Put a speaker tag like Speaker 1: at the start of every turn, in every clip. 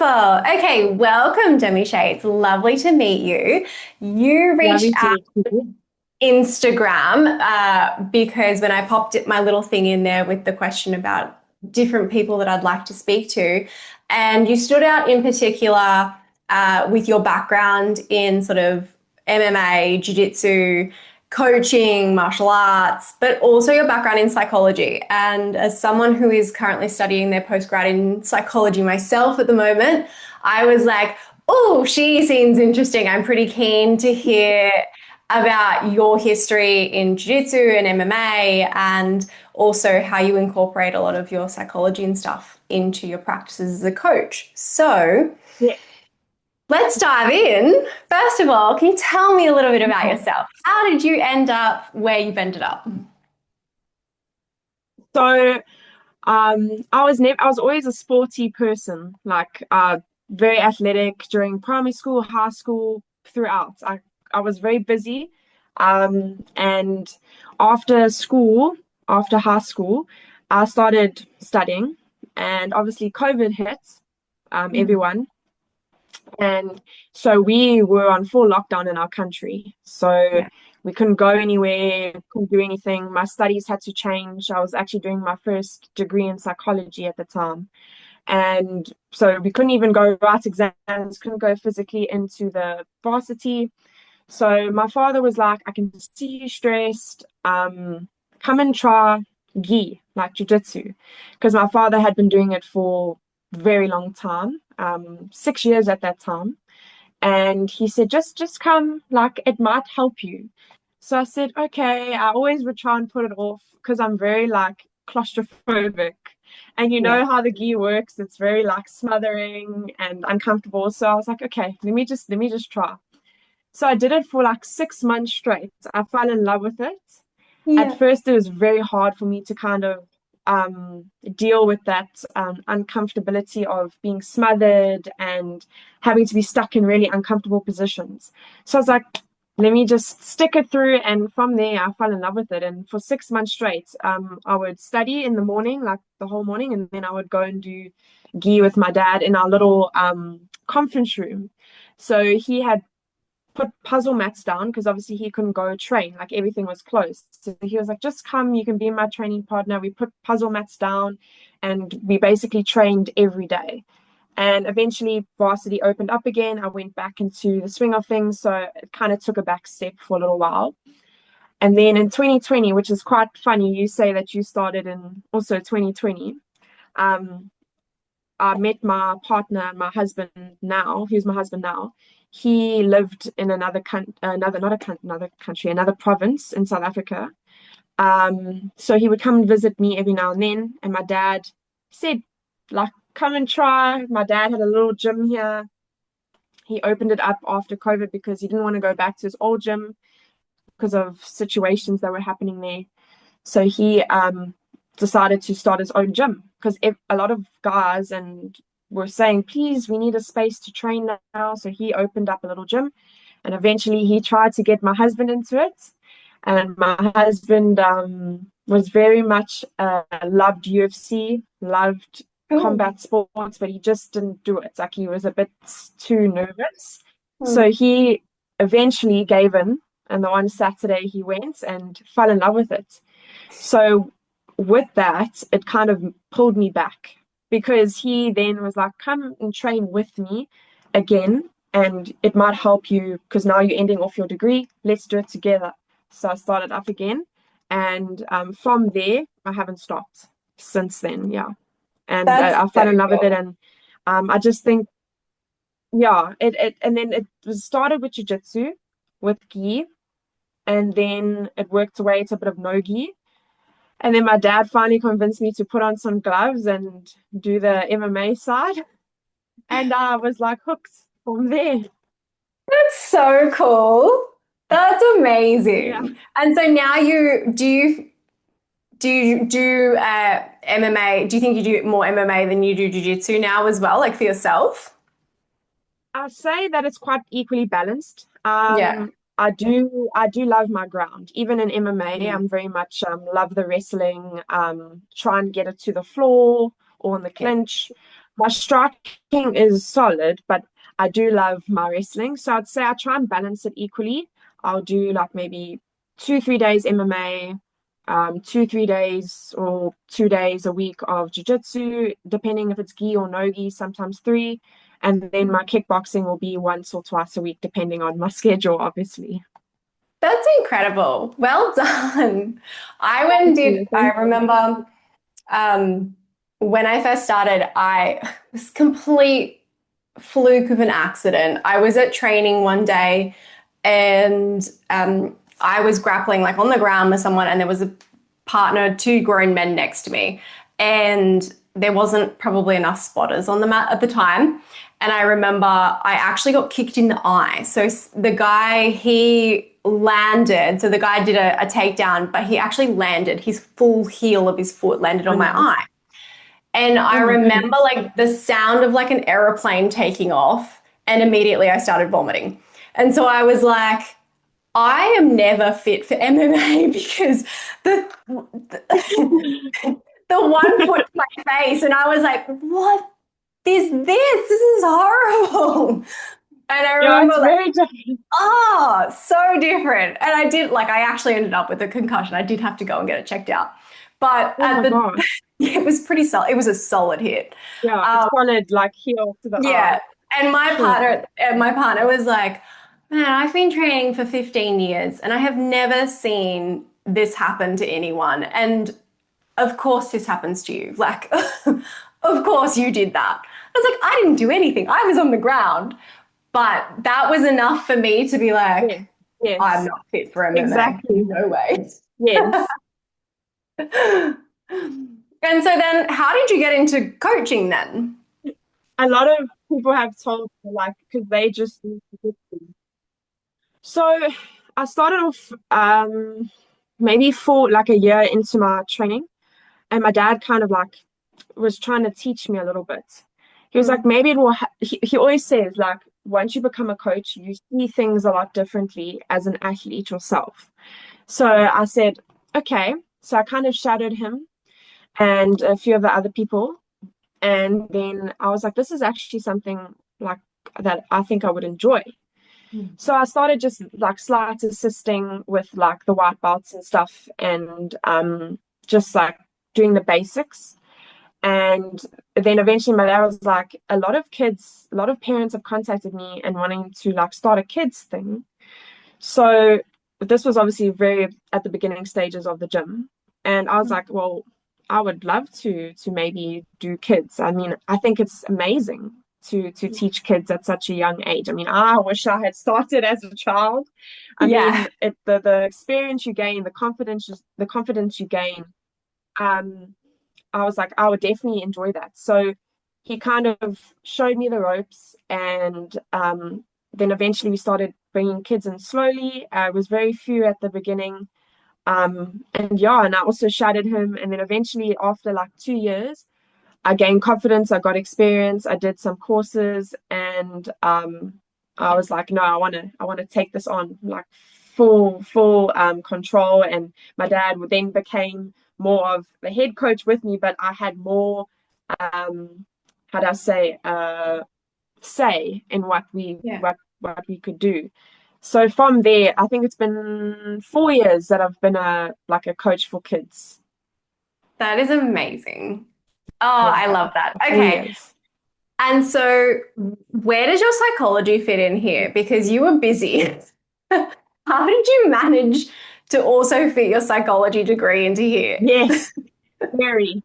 Speaker 1: Wonderful. Okay, welcome, Demi Shaye. It's lovely to meet you. You reached
Speaker 2: Lovely to
Speaker 1: out
Speaker 2: meet you.
Speaker 1: Instagram because when I popped my little thing in there with the question about different people that I'd like to speak to, and you stood out in particular with your background in sort of MMA, Jiu Jitsu, coaching, martial arts, but also your background in psychology. And as someone who is currently studying their postgrad in psychology myself at the moment, I was like, oh, she seems interesting. I'm pretty keen to hear about your history in jiu-jitsu and MMA and also how you incorporate a lot of your psychology and stuff into your practices as a coach. So
Speaker 2: Yeah.
Speaker 1: let's dive in. First of all, can you tell me a little bit about
Speaker 2: Okay.
Speaker 1: yourself? How did you end up where you've ended up?
Speaker 2: So, I was always a sporty person, like very athletic during primary school, high school, throughout. I was very busy. And after school, after high school, I started studying, and obviously COVID hit, everyone. And so we were on full lockdown in our country. So
Speaker 1: Yeah.
Speaker 2: we couldn't go anywhere, couldn't do anything. My studies had to change. I was actually doing my first degree in psychology at the time. And so we couldn't even go write exams, couldn't go physically into the varsity. So my father was like, I can see you stressed. Come and try gi, like jujitsu. Because my father had been doing it for a very long time, 6 years at that time. And he said, just come, like it might help you. So I said, okay. I always would try and put it off because I'm very like claustrophobic. And you
Speaker 1: Yeah.
Speaker 2: know how the gi works, it's very like smothering and uncomfortable. So I was like, okay, let me just try. So I did it for like 6 months straight. I fell in love with it. At
Speaker 1: Yeah.
Speaker 2: first, it was very hard for me to kind of deal with that uncomfortability of being smothered and having to be stuck in really uncomfortable positions. So I was like, let me just stick it through. And from there, I fell in love with it. And for 6 months straight, I would study in the morning, like the whole morning, and then I would go and do gi with my dad in our little conference room. So he had put puzzle mats down because obviously he couldn't go train, like everything was closed. So he was like, just come, you can be my training partner. We put puzzle mats down and we basically trained every day. And eventually varsity opened up again. I went back into the swing of things. So it kind of took a back step for a little while. And then in 2020, which is quite funny, you say that you started in also 2020. Um, I met my partner, my husband now, who's my husband now. He lived in another another country, another province in South Africa. So he would come and visit me every now and then. And my dad said, like, come and try. My dad had a little gym here. He opened it up after COVID because he didn't want to go back to his old gym because of situations that were happening there. So he decided to start his own gym because a lot of guys and were saying, please, we need a space to train now. So he opened up a little gym and eventually he tried to get my husband into it. And my husband was very much loved UFC, loved
Speaker 1: Cool.
Speaker 2: combat sports, but he just didn't do it. Like he was a bit too nervous.
Speaker 1: Hmm.
Speaker 2: So he eventually gave in. And the one Saturday he went and fell in love with it. So with that, it kind of pulled me back because he then was like, come and train with me again, and it might help you because now you're ending off your degree. Let's do it together. So I started up again, and from there, I haven't stopped since then. Yeah. And
Speaker 1: That's
Speaker 2: I
Speaker 1: so
Speaker 2: fell in love with it.
Speaker 1: cool.
Speaker 2: And I just think, yeah, and then it was started with jujitsu, with gi, and then it worked away to a bit of no gi. And then my dad finally convinced me to put on some gloves and do the MMA side. And I was like hooked from there.
Speaker 1: That's so cool. That's
Speaker 2: Yeah.
Speaker 1: amazing. And so now you do MMA? Do you think you do more MMA than you do jiu-jitsu now as well, like for yourself?
Speaker 2: I say that it's quite equally balanced.
Speaker 1: Yeah.
Speaker 2: I do love my ground. Even in MMA,
Speaker 1: Mm.
Speaker 2: I'm very much love the wrestling, try and get it to the floor or in the
Speaker 1: Yeah.
Speaker 2: clinch. My striking is solid, but I do love my wrestling. So I'd say I try and balance it equally. I'll do like maybe 2, 3 days MMA, 2, 3 days or 2 days a week of Jiu Jitsu, depending if it's gi or no gi, sometimes three. And then my kickboxing will be once or twice a week, depending on my schedule, obviously.
Speaker 1: That's incredible. Well done. I went and
Speaker 2: Thank
Speaker 1: did,
Speaker 2: you.
Speaker 1: I
Speaker 2: Thank you.
Speaker 1: remember um, when I first started, I was complete fluke of an accident. I was at training one day and I was grappling like on the ground with someone, and there was a partner, two grown men next to me. And there wasn't probably enough spotters on the mat at the time. And I remember I actually got kicked in the eye. So the guy, he landed. So the guy did a takedown, but he actually landed. His full heel of his foot landed
Speaker 2: Oh
Speaker 1: on my
Speaker 2: no.
Speaker 1: eye. And I
Speaker 2: Oh my
Speaker 1: remember
Speaker 2: goodness.
Speaker 1: like the sound of like an aeroplane taking off, and immediately I started vomiting. And so I was like, I am never fit for MMA because the, the 1 foot in my face, and I was like, what is this? This is horrible. And I
Speaker 2: Yeah,
Speaker 1: remember
Speaker 2: it's
Speaker 1: like,
Speaker 2: very different.
Speaker 1: oh, so different. And I did like I actually ended up with a concussion. I did have to go and get it checked out. But
Speaker 2: Oh
Speaker 1: at
Speaker 2: my
Speaker 1: the
Speaker 2: gosh.
Speaker 1: it was pretty solid. It was a solid hit.
Speaker 2: Yeah, it's
Speaker 1: Um,
Speaker 2: solid, like heel to the eye.
Speaker 1: yeah. And
Speaker 2: Sure.
Speaker 1: my partner was like, man, I've been training for 15 years and I have never seen this happen to anyone. And of course this happens to you. Like, of course you did that. I was like, I didn't do anything. I was on the ground. But that was enough for me to be
Speaker 2: Yeah.
Speaker 1: like, I'm
Speaker 2: Yes.
Speaker 1: not fit for MMA.
Speaker 2: Exactly.
Speaker 1: No way.
Speaker 2: Yes.
Speaker 1: And so then how did you get into coaching then?
Speaker 2: A lot of people have told me, like, because they just so I started off maybe for like a year into my training, and my dad kind of like was trying to teach me a little bit. He was like,
Speaker 1: Mm.
Speaker 2: maybe it will. He always says like, once you become a coach, you see things a lot differently as an athlete yourself. So I said, okay. So I kind of shadowed him and a few of the other people, and then I was like, this is actually something like that I think I would enjoy.
Speaker 1: Mm.
Speaker 2: So I started just like slight assisting with like the white belts and stuff, and just like doing the basics. And then eventually my dad was like, a lot of kids, a lot of parents have contacted me and wanting to like start a kids thing. So this was obviously very at the beginning stages of the gym. And I was like, well, I would love to maybe do kids. I mean, I think it's amazing to teach kids at such a young age. I mean, I wish I had started as a child. I
Speaker 1: Yeah.
Speaker 2: mean, the experience you gain, the confidence you gain, um, I was like, I would definitely enjoy that. So he kind of showed me the ropes, and then eventually we started bringing kids in slowly. It was very few at the beginning. And yeah, and I also shadowed him. And then eventually, after like 2 years, I gained confidence. I got experience. I did some courses, and I was like, no, I want to take this on like full control. And my dad then became more of the head coach with me, but I had more how do I say in
Speaker 1: Yeah.
Speaker 2: what we could do. So from there, I think it's been 4 years that I've been a like a coach for kids.
Speaker 1: That is amazing. Oh,
Speaker 2: Yeah,
Speaker 1: I love that.
Speaker 2: four
Speaker 1: Okay.
Speaker 2: years.
Speaker 1: And so where does your psychology fit in here? Because you were busy. How did you manage to also fit your psychology degree into here?
Speaker 2: Yes, very.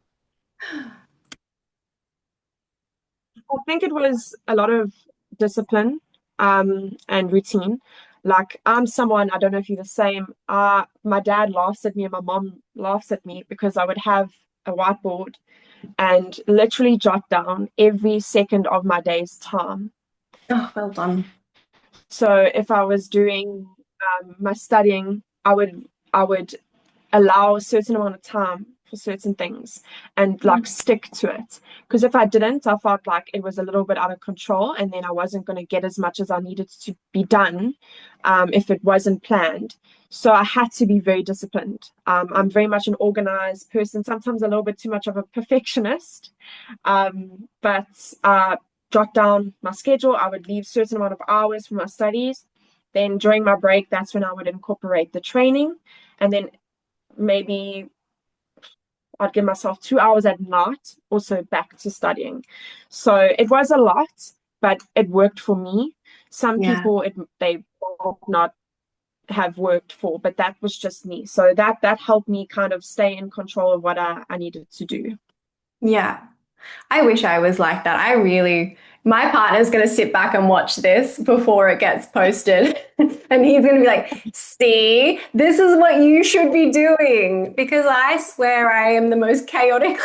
Speaker 2: I think it was a lot of discipline and routine. Like I'm someone, I don't know if you're the same. My dad laughs at me and my mom laughs at me because I would have a whiteboard and literally jot down every second of my day's time.
Speaker 1: Oh, well done.
Speaker 2: So if I was doing my studying, I would allow a certain amount of time for certain things and like stick to it. Because if I didn't, I felt like it was a little bit out of control, and then I wasn't going to get as much as I needed to be done if it wasn't planned. So I had to be very disciplined. I'm very much an organized person, sometimes a little bit too much of a perfectionist. But jot down my schedule. I would leave certain amount of hours for my studies. Then during my break, that's when I would incorporate the training. And then maybe I'd give myself 2 hours at night, also back to studying. So it was a lot, but it worked for me. Some
Speaker 1: Yeah.
Speaker 2: people they will not have worked for, but that was just me. So that helped me kind of stay in control of what I needed to do.
Speaker 1: Yeah. I wish I was like that. My partner's going to sit back and watch this before it gets posted. And he's going to be like, see, this is what you should be doing. Because I swear I am the most chaotic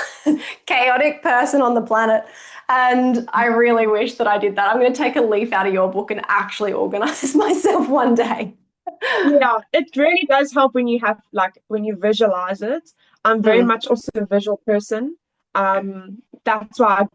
Speaker 1: person on the planet. And I really wish that I did that. I'm going to take a leaf out of your book and actually organize myself one day.
Speaker 2: Yeah, it really does help when you have like when you visualize it. I'm very
Speaker 1: Mm,
Speaker 2: much also a visual person. That's why I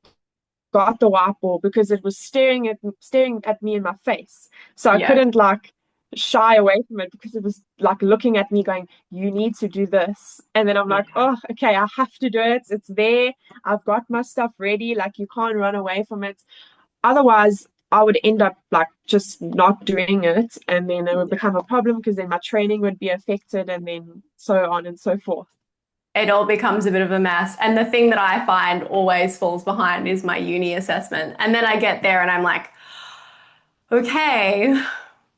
Speaker 2: got the whiteboard, because it was staring at me in my face. So I
Speaker 1: yeah.
Speaker 2: couldn't like shy away from it, because it was like looking at me going, you need to do this. And then I'm
Speaker 1: Yeah.
Speaker 2: like, oh, okay, I have to do it. It's there. I've got my stuff ready. Like you can't run away from it. Otherwise, I would end up like just not doing it, and then it would become a problem, because then my training would be affected, and then so on and so forth.
Speaker 1: It all becomes a bit of a mess. And the thing that I find always falls behind is my uni assessment. And then I get there and I'm like, okay,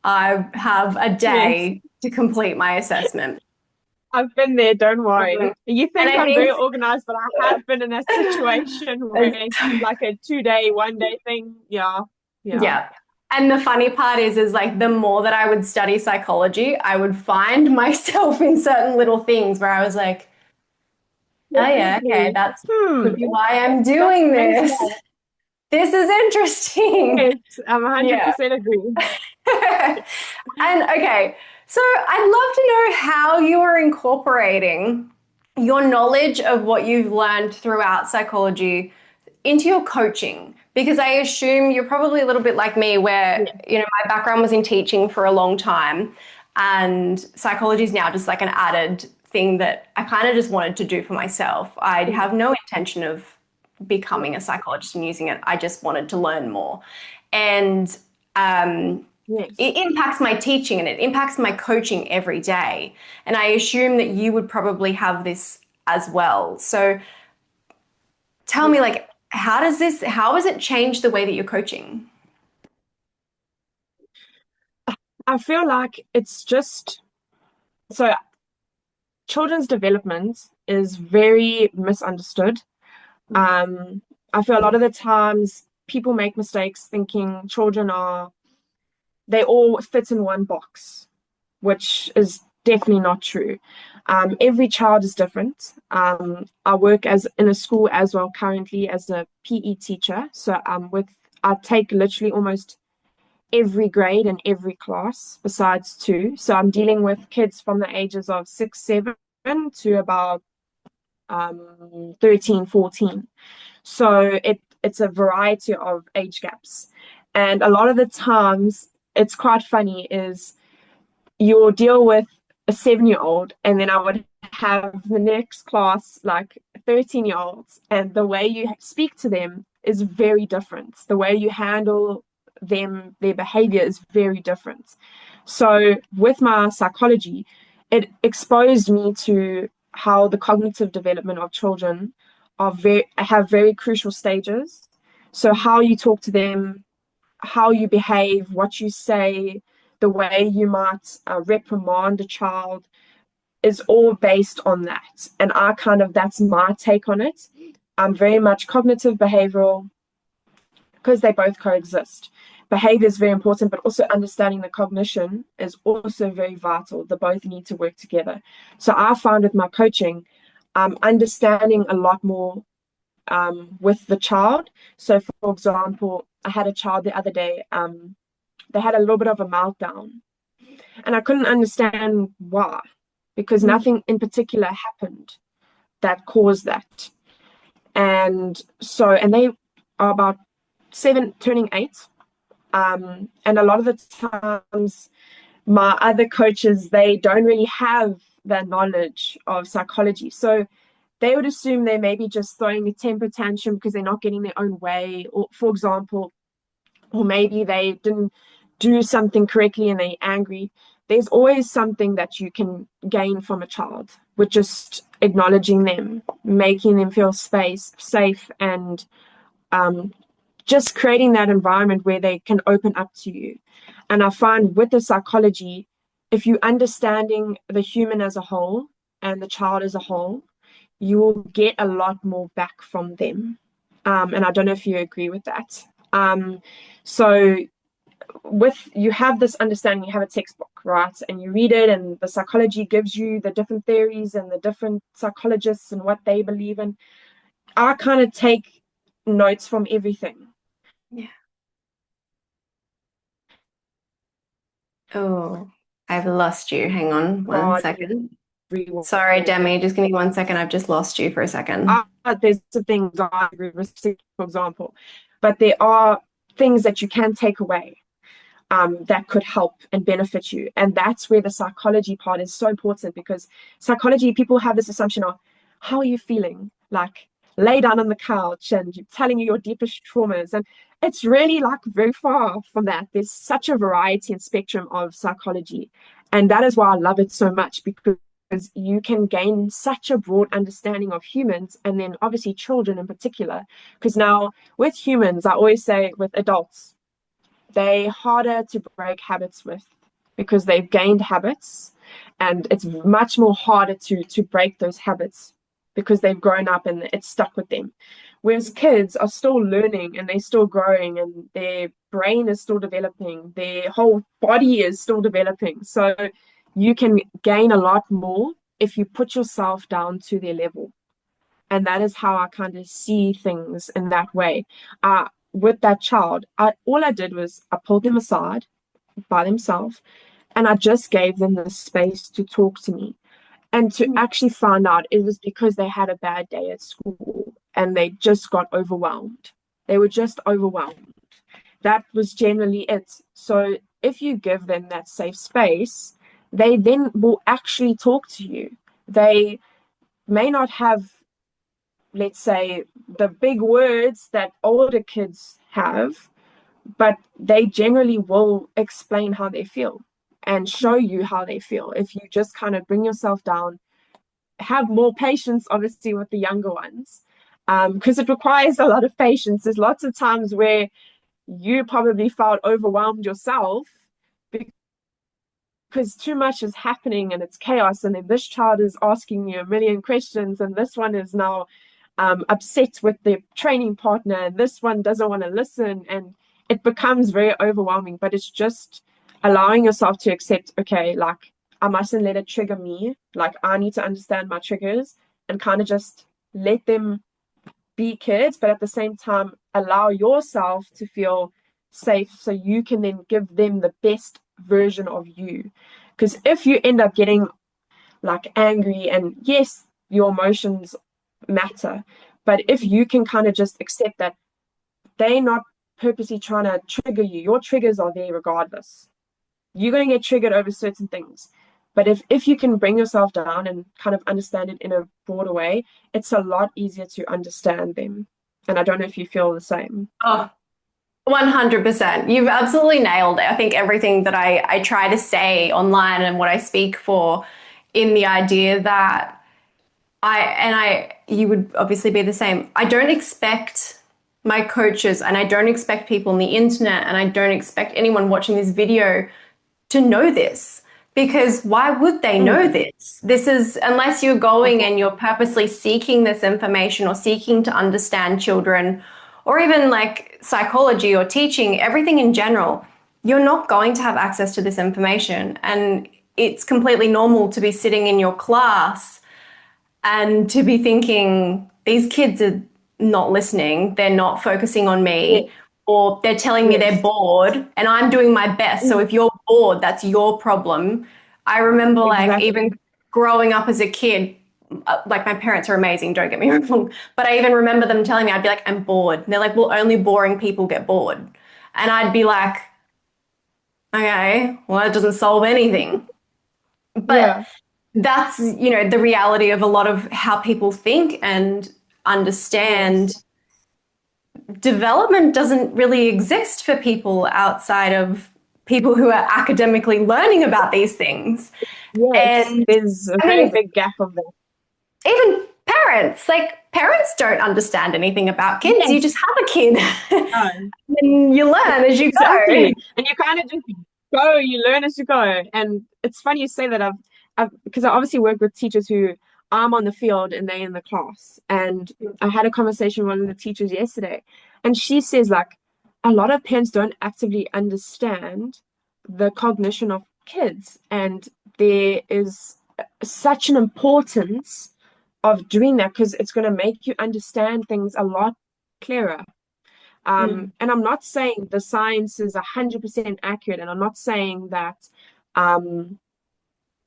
Speaker 1: I have a
Speaker 2: Yes,
Speaker 1: day to complete my assessment.
Speaker 2: I've been there, don't worry.
Speaker 1: And
Speaker 2: You think
Speaker 1: I
Speaker 2: I'm very
Speaker 1: think,
Speaker 2: organized, but I have been in that situation where it seemed like a 2 day, 1 day thing. Yeah, yeah.
Speaker 1: yeah. And the funny part is like the more that I would study psychology, I would find myself in certain little things where I was like, oh yeah, okay,
Speaker 2: Definitely.
Speaker 1: that's could be why I'm
Speaker 2: That
Speaker 1: doing
Speaker 2: makes
Speaker 1: this.
Speaker 2: sense.
Speaker 1: This is interesting.
Speaker 2: Yes, I'm
Speaker 1: Yeah.
Speaker 2: 100% agree.
Speaker 1: And okay, so I'd love to know how you are incorporating your knowledge of what you've learned throughout psychology into your coaching. Because I assume you're probably a little bit like me, where,
Speaker 2: Yeah.
Speaker 1: my background was in teaching for a long time, and psychology is now just like an added thing that I kind of just wanted to do for myself. I have no intention of becoming a psychologist and using it. I just wanted to learn more. And
Speaker 2: Yes.
Speaker 1: it impacts my teaching and it impacts my coaching every day. And I assume that you would probably have this as well. So tell me,
Speaker 2: Yes.
Speaker 1: like, how has it changed the way that you're coaching?
Speaker 2: I feel like it's just so children's development is very misunderstood. Um, I feel a lot of the times people make mistakes thinking children they all fit in one box, which is definitely not true. Every child is different. I work as in a school as well currently as a PE teacher. So I take literally almost every grade and every class besides two. So I'm dealing with kids from the ages of 6, 7 to about 13, 14. So it's a variety of age gaps. And a lot of the times it's quite funny is you'll deal with a 7-year old, and then I would have the next class like 13-year olds, and the way you speak to them is very different. The way you handle them, their behavior is very different. So with my psychology, it exposed me to how the cognitive development of children have very crucial stages. So how you talk to them, how you behave, what you say, the way you might reprimand a child is all based on that. And that's my take on it. I'm very much cognitive behavioral, because they both coexist. Behavior is very important, but also understanding the cognition is also very vital. They both need to work together. So I found with my coaching, understanding a lot more with the child. So, for example, I had a child the other day. They had a little bit of a meltdown, and I couldn't understand why, because
Speaker 1: Mm,
Speaker 2: nothing in particular happened. that cause that. And so, and they are about 7, turning 8. And a lot of the times, my other coaches, they don't really have that knowledge of psychology. So they would assume they're maybe just throwing a temper tantrum because they're not getting their own way, or for example, or maybe they didn't do something correctly and they're angry. There's always something that you can gain from a child with just acknowledging them, making them feel safe, and just creating that environment where they can open up to you. And I find with the psychology, if you're understanding the human as a whole and the child as a whole, you will get a lot more back from them. And I don't know if you agree with that. So with you have this understanding, you have a textbook, right? And you read it, and the psychology gives you the different theories and the different psychologists and what they believe in. I kind of take notes from everything.
Speaker 1: Yeah. Oh, I've lost you. Hang on one
Speaker 2: God,
Speaker 1: second.
Speaker 2: everyone.
Speaker 1: Sorry, Demi, just give me 1 second. I've just lost you for a second.
Speaker 2: There's the things I agree with, for example, but there are things that you can take away that could help and benefit you. And that's where the psychology part is so important, because psychology, people have this assumption of, how are you feeling? Like, lay down on the couch and you're telling you your deepest traumas. And it's really like very far from that. There's such a variety and spectrum of psychology. And that is why I love it so much, because you can gain such a broad understanding of humans, and then obviously children in particular. Because now with humans, I always say with adults, they're harder to break habits with because they've gained habits, and it's much more harder to break those habits because they've grown up and it's stuck with them. Whereas kids are still learning and they're still growing, and their brain is still developing, their whole body is still developing. So you can gain a lot more if you put yourself down to their level. And that is how I kind of see things in that way. With that child, all I did was I pulled them aside by themselves, and I just gave them the space to talk to me, and to actually find out it was because they had a bad day at school and they just got overwhelmed. They were just overwhelmed. That was generally it. So if you give them that safe space, they then will actually talk to you. They may not have, let's say, the big words that older kids have, but they generally will explain how they feel and show you how they feel. If you just kind of bring yourself down, have more patience, obviously, with the younger ones, because it requires a lot of patience. There's lots of times where you probably felt overwhelmed yourself because too much is happening and it's chaos, and then this child is asking you a million questions, and this one is now upset with their training partner, and this one doesn't want to listen, and it becomes very overwhelming. But it's just allowing yourself to accept, okay, like, I mustn't let it trigger me. Like, I need to understand my triggers and kind of just let them be kids, but at the same time allow yourself to feel safe so you can then give them the best version of you. Because if you end up getting like angry, and yes, your emotions matter, but if you can kind of just accept that they're not purposely trying to trigger you, your triggers are there regardless. You're going to get triggered over certain things. But if you can bring yourself down and kind of understand it in a broader way, it's a lot easier to understand them. And I don't know if you feel the same.
Speaker 1: Oh, 100%. You've absolutely nailed it. I think everything that I try to say online and what I speak for, in the idea that you would obviously be the same. I don't expect my coaches, and I don't expect people on the internet, and I don't expect anyone watching this video to know this, because why would they know this? This is, unless you're going and you're purposely seeking this information or seeking to understand children, or even like psychology or teaching, everything in general, you're not going to have access to this information. And it's completely normal to be sitting in your class and to be thinking, these kids are not listening, they're not focusing on me,
Speaker 2: Yes,
Speaker 1: or they're telling me they're
Speaker 2: yes,
Speaker 1: bored and I'm doing my best. So if you're bored, that's your problem. I remember like
Speaker 2: exactly.
Speaker 1: even growing up as a kid, like my parents are amazing, don't get me wrong, but I even remember them telling me, I'd be like, I'm bored. And they're like, well, only boring people get bored. And I'd be like, okay, well, that doesn't solve anything. But
Speaker 2: Yeah.
Speaker 1: that's, the reality of a lot of how people think and
Speaker 2: Yes.
Speaker 1: understand. Development doesn't really exist for people outside of people who are academically learning about these things.
Speaker 2: Yes.
Speaker 1: And
Speaker 2: There's a
Speaker 1: I
Speaker 2: very
Speaker 1: mean,
Speaker 2: big gap of that.
Speaker 1: even parents, like parents don't understand anything about kids. You just
Speaker 2: Yes.
Speaker 1: have a kid
Speaker 2: No.
Speaker 1: and you learn as you go.
Speaker 2: Exactly. And you kind of just go, you learn as you go. And it's funny you say that because I obviously work with teachers who I'm on the field and they're in the class. And I had a conversation with one of the teachers yesterday, and she says like a lot of parents don't actively understand the cognition of kids, and there is such an importance of doing that because it's going to make you understand things a lot clearer.
Speaker 1: Mm,
Speaker 2: And I'm not saying the science is 100% accurate, and I'm not saying that um,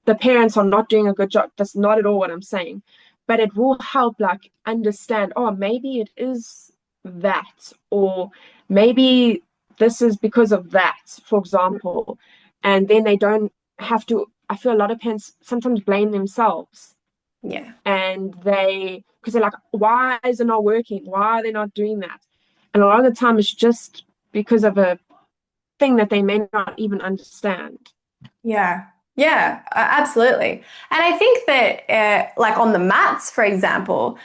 Speaker 2: the parents are not doing a good job. That's not at all what I'm saying. But it will help, like, understand, oh, maybe it is that, or maybe this is because of that, for example. And then they don't have to. I feel a lot of parents sometimes blame themselves
Speaker 1: yeah.
Speaker 2: and because they're like, why is it not working? Why are they not doing that? And a lot of the time it's just because of a thing that they may not even understand.
Speaker 1: Yeah. Yeah, absolutely. And I think that, like on the mats, for example,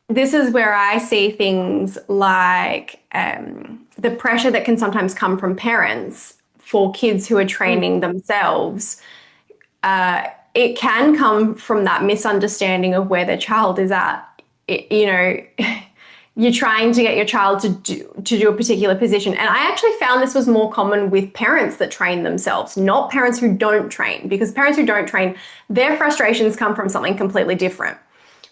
Speaker 1: this is where I see things like the pressure that can sometimes come from parents for kids who are
Speaker 2: Mm,
Speaker 1: training themselves. It can come from that misunderstanding of where their child is at. You're trying to get your child to do a particular position. And I actually found this was more common with parents that train themselves, not parents who don't train, because parents who don't train, their frustrations come from something completely different.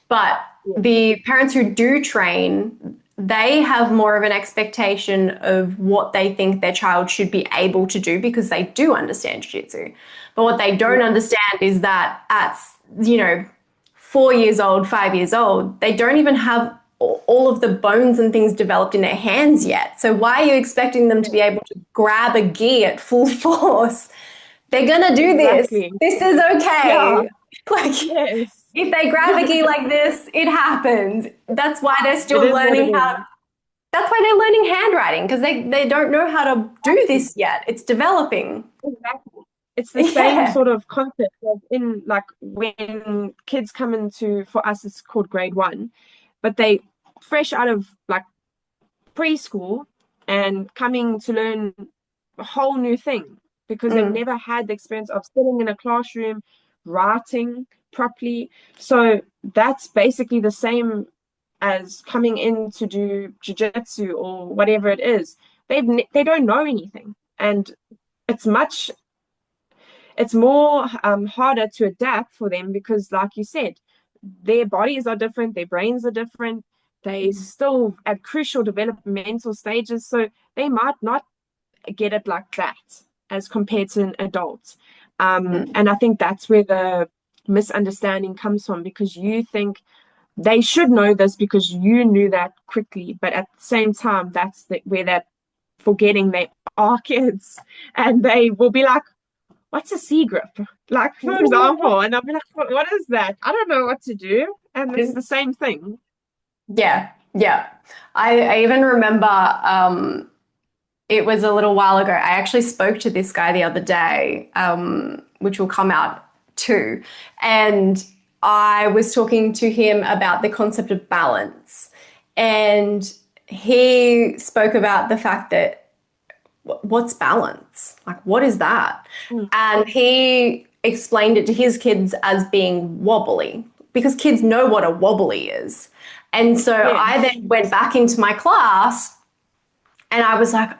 Speaker 1: But
Speaker 2: yeah,
Speaker 1: the parents who do train, they have more of an expectation of what they think their child should be able to do because they do understand jiu-jitsu. But what they don't
Speaker 2: yeah,
Speaker 1: understand is that at, you know, 4 years old, 5 years old, they don't even have all of the bones and things developed in their hands yet. So why are you expecting them to
Speaker 2: yeah,
Speaker 1: be able to grab a gi at full force? They're gonna do this.
Speaker 2: exactly.
Speaker 1: This is
Speaker 2: Yeah,
Speaker 1: okay. Like,
Speaker 2: yes.
Speaker 1: if they grab a gi like this, it happens. That's why they're
Speaker 2: It
Speaker 1: still
Speaker 2: is what it
Speaker 1: learning how.
Speaker 2: is.
Speaker 1: That's why they're learning handwriting because they don't know how to do this yet. It's developing.
Speaker 2: Exactly. It's the same
Speaker 1: Yeah.
Speaker 2: sort of concept of in like when kids come into, for us, it's called grade one, but they fresh out of like preschool and coming to learn a whole new thing because they've
Speaker 1: Mm,
Speaker 2: never had the experience of sitting in a classroom, writing properly. So that's basically the same as coming in to do jujitsu or whatever it is. They don't know anything, and it's much it's more harder to adapt for them because, like you said, their bodies are different, their brains are different, they
Speaker 1: mm,
Speaker 2: still at crucial developmental stages, so they might not get it like that as compared to an adult.
Speaker 1: mm,
Speaker 2: And I think that's where the misunderstanding comes from because you think they should know this because you knew that quickly, but at the same time, where that forgetting they are kids and they will be like, what's a C grip? Like, for example, and I'll be like, what is that? I don't know what to do. And it's
Speaker 1: mm.
Speaker 2: the same thing.
Speaker 1: Yeah, yeah. I even remember it was a little while ago. I actually spoke to this guy the other day, which will come out too. And I was talking to him about the concept of balance. And he spoke about the fact that what's balance? Like, what is that?
Speaker 2: Mm.
Speaker 1: And he explained it to his kids as being wobbly because kids know what a wobbly is. And so I
Speaker 2: Yes.
Speaker 1: then went back into my class and I was like,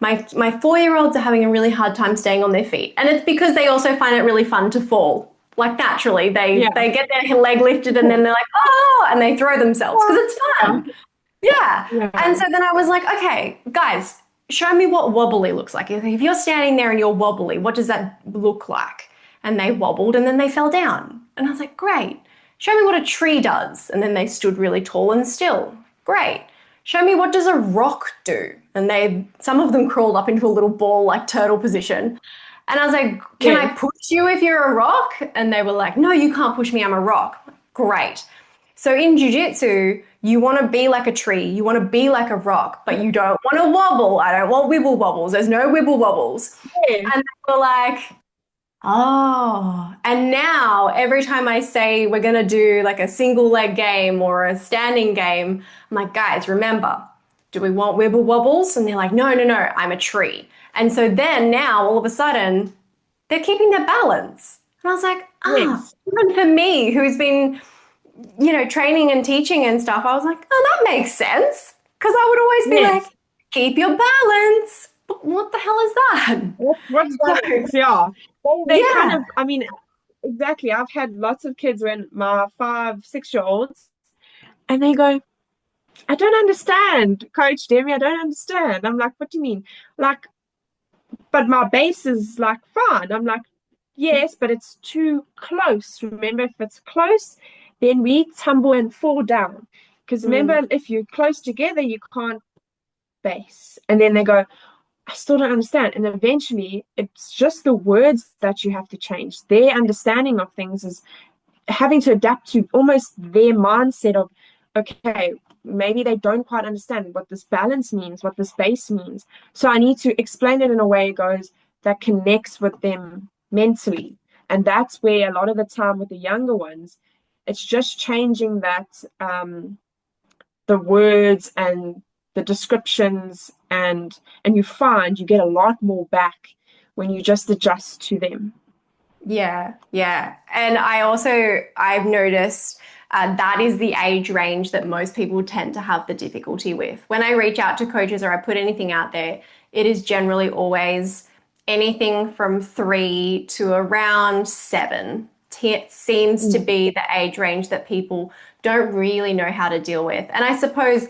Speaker 1: my 4 year olds are having a really hard time staying on their feet. And it's because they also find it really fun to fall. Like naturally,
Speaker 2: Yeah.
Speaker 1: they get their leg lifted and then they're like, oh, and they throw themselves because it's fun. Yeah. And
Speaker 2: Yeah.
Speaker 1: so then I was like, okay, guys, show me what wobbly looks like. If you're standing there and you're wobbly, what does that look like? And they wobbled and then they fell down. And I was like, great. Show me what a tree does. And then they stood really tall and still. Great. Show me what does a rock do. And some of them crawled up into a little ball like turtle position. And I was like, can I
Speaker 2: Yes.
Speaker 1: push you if you're a rock? And they were like, no, you can't push me, I'm a rock. Great. So in jiu-jitsu, you want to be like a tree, you want to be like a rock, but you don't want to wobble. I don't want wibble wobbles. There's no wibble wobbles.
Speaker 2: Yes.
Speaker 1: And they were like, oh. And now every time I say we're going to do like a single leg game or a standing game, I'm like, guys, remember, do we want wibble wobbles? And they're like, no, no, no, I'm a tree. And so then now all of a sudden they're keeping their balance. And I was like,
Speaker 2: Yes.
Speaker 1: even for me, who's been, training and teaching and stuff, I was like, oh, that makes sense. Because I would always be like,
Speaker 2: Yes.
Speaker 1: keep your balance. But what the hell is that?
Speaker 2: What's
Speaker 1: So,
Speaker 2: balance? Yeah. They kind
Speaker 1: yeah,
Speaker 2: of, I mean, exactly. I've had lots of kids when my 5, 6 year olds, and they go, I don't understand, Coach Demi, I don't understand. I'm like, what do you mean? Like, but my base is like fine. I'm like, yes, but it's too close. Remember, if it's close, then we tumble and fall down. Because
Speaker 1: mm,
Speaker 2: remember, if you're close together, you can't base. And then they go, I still don't understand. And eventually, it's just the words that you have to change. Their understanding of things is having to adapt to almost their mindset of, okay, maybe they don't quite understand what this balance means, what this base means. So I need to explain it in a way it goes that connects with them mentally. And that's where a lot of the time with the younger ones, it's just changing that the words and the descriptions and you find you get a lot more back when you just adjust to them.
Speaker 1: yeah, yeah. And I've noticed that is the age range that most people tend to have the difficulty with. When I reach out to coaches or I put anything out there, it is generally always anything from 3 to around 7. It seems to
Speaker 2: Mm.
Speaker 1: be the age range that people don't really know how to deal with. And I suppose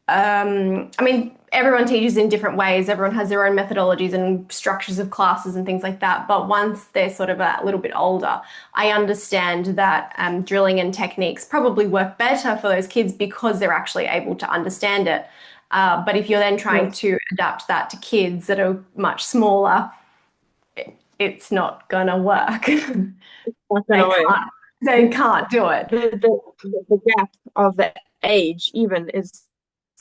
Speaker 1: I mean, everyone teaches in different ways. Everyone has their own methodologies and structures of classes and things like that. But once they're sort of a little bit older, I understand that drilling and techniques probably work better for those kids because they're actually able to understand it. But if you're then trying
Speaker 2: Yes,
Speaker 1: to adapt that to kids that are much smaller, it's not gonna work.
Speaker 2: not gonna
Speaker 1: They
Speaker 2: work.
Speaker 1: can't. They can't do it.
Speaker 2: The gap of the age even is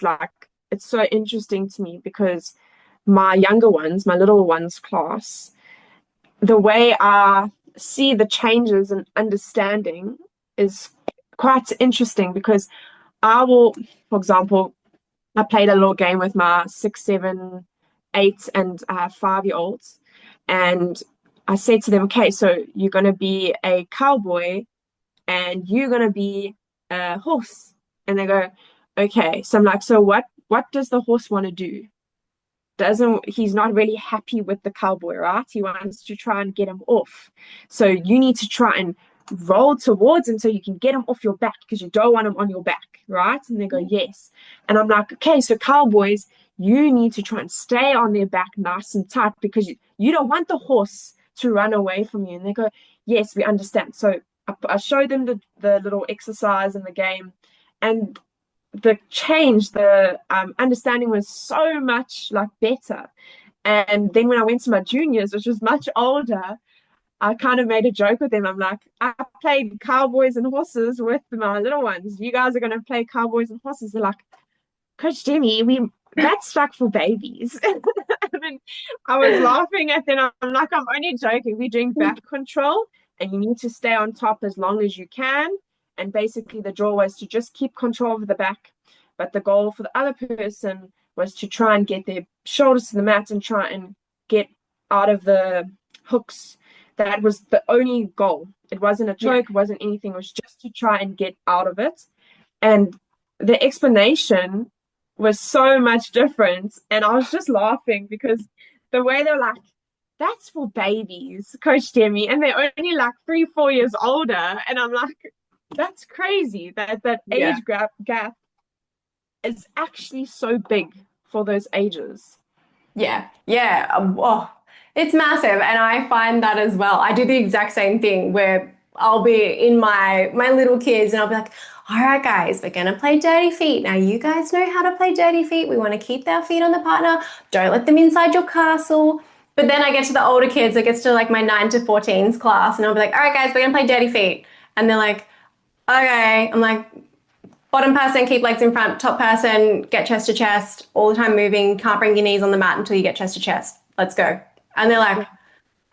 Speaker 2: like it's so interesting to me because my younger ones, my little ones class, the way I see the changes in understanding is quite interesting because I will, for example, I played a little game with my 6, 7, 8, and 5 year olds, and I said to them, okay, so you're going to be a cowboy and you're going to be a horse. And they go, okay. So I'm like, so what does the horse want to do? Doesn't He's not really happy with the cowboy, right? He wants to try and get him off. So you need to try and roll towards him so you can get him off your back because you don't want him on your back, right? And they go, yes. And I'm like, okay, so cowboys, you need to try and stay on their back nice and tight because you don't want the horse to run away from you. And they go, yes, we understand. So I show them the little exercise in the game, and the change, the understanding was so much like better. And then when I went to my juniors, which was much older, I kind of made a joke with them. I'm like, I played cowboys and horses with my little ones. You guys are going to play cowboys and horses. They're like, Coach Demi, that's like for babies. And then I was laughing at them. I'm like, I'm only joking. We're doing back control, and you need to stay on top as long as you can. And basically, the draw was to just keep control of the back. But the goal for the other person was to try and get their shoulders to the mat and try and get out of the hooks. That was the only goal. It wasn't a
Speaker 1: Yeah.
Speaker 2: choke, it wasn't anything. It was just to try and get out of it. And the explanation was so much different. And I was just laughing because the way they're like, that's for babies, Coach Demi, and they're only like 3, 4 years older. And I'm like, that's crazy that
Speaker 1: Yeah.
Speaker 2: age gap is actually so big for those ages.
Speaker 1: Yeah, yeah. Oh, it's massive. And I find that as well. I do the exact same thing where I'll be in my little kids and I'll be like, all right, guys, we're going to play dirty feet. Now, you guys know how to play dirty feet. We want to keep our feet on the partner. Don't let them inside your castle. But then I get to the older kids, it gets to like my 9 to 14s class, and I'll be like, all right, guys, we're going to play dirty feet. And they're like, okay. I'm like, bottom person, keep legs in front. Top person, get chest to chest. All the time moving. Can't bring your knees on the mat until you get chest to chest. Let's go. And they're like,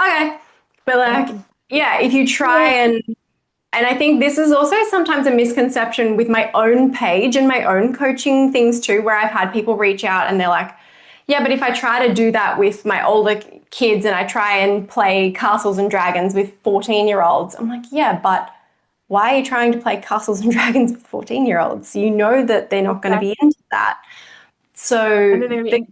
Speaker 1: okay. But like, yeah, if you try
Speaker 2: Yeah.
Speaker 1: and I think this is also sometimes a misconception with my own page and my own coaching things too, where I've had people reach out and they're like, yeah, but if I try to do that with my older kids and I try and play castles and dragons with 14-year-olds, I'm like, yeah, but why are you trying to play castles and dragons with 14-year-olds? You know that they're not going to be
Speaker 2: Exactly.
Speaker 1: into that.
Speaker 2: And
Speaker 1: So
Speaker 2: then they're
Speaker 1: the,
Speaker 2: gonna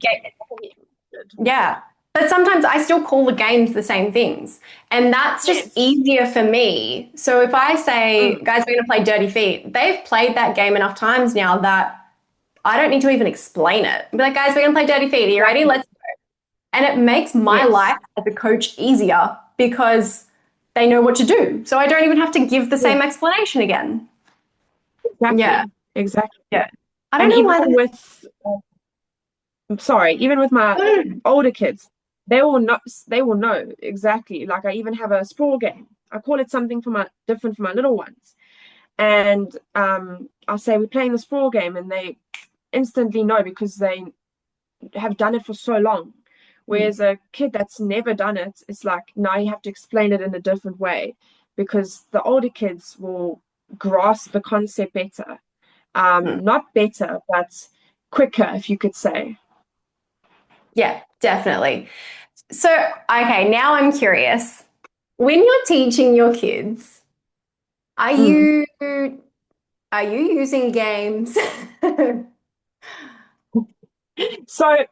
Speaker 2: be interested.
Speaker 1: yeah. But sometimes I still call the games the same things. And that's just
Speaker 2: Yes.
Speaker 1: easier for me. So if I say,
Speaker 2: Mm.
Speaker 1: guys, we're going to play Dirty Feet, they've played that game enough times now that I don't need to even explain it. Be like, guys, we're going to play Dirty Feet. Are you ready?
Speaker 2: Exactly.
Speaker 1: Let's. And it makes my
Speaker 2: Yes.
Speaker 1: life as a coach easier because they know what to do. So I don't even have to give the
Speaker 2: Yeah.
Speaker 1: same explanation again. Yeah.
Speaker 2: Exactly. Exactly.
Speaker 1: Yeah. I don't
Speaker 2: And
Speaker 1: know
Speaker 2: even
Speaker 1: why that.
Speaker 2: with, I'm sorry, even with my older kids, they will know exactly. Like I even have a sprawl game. I call it something for my different for my little ones. And I'll say we're playing the sprawl game and they instantly know because they have done it for so long. Whereas a kid that's never done it, it's like now you have to explain it in a different way because the older kids will grasp the concept better. Not better, but quicker, if you could say.
Speaker 1: Yeah, definitely. So, okay, now I'm curious. When you're teaching your kids, are
Speaker 2: Mm.
Speaker 1: you are you using games?
Speaker 2: So,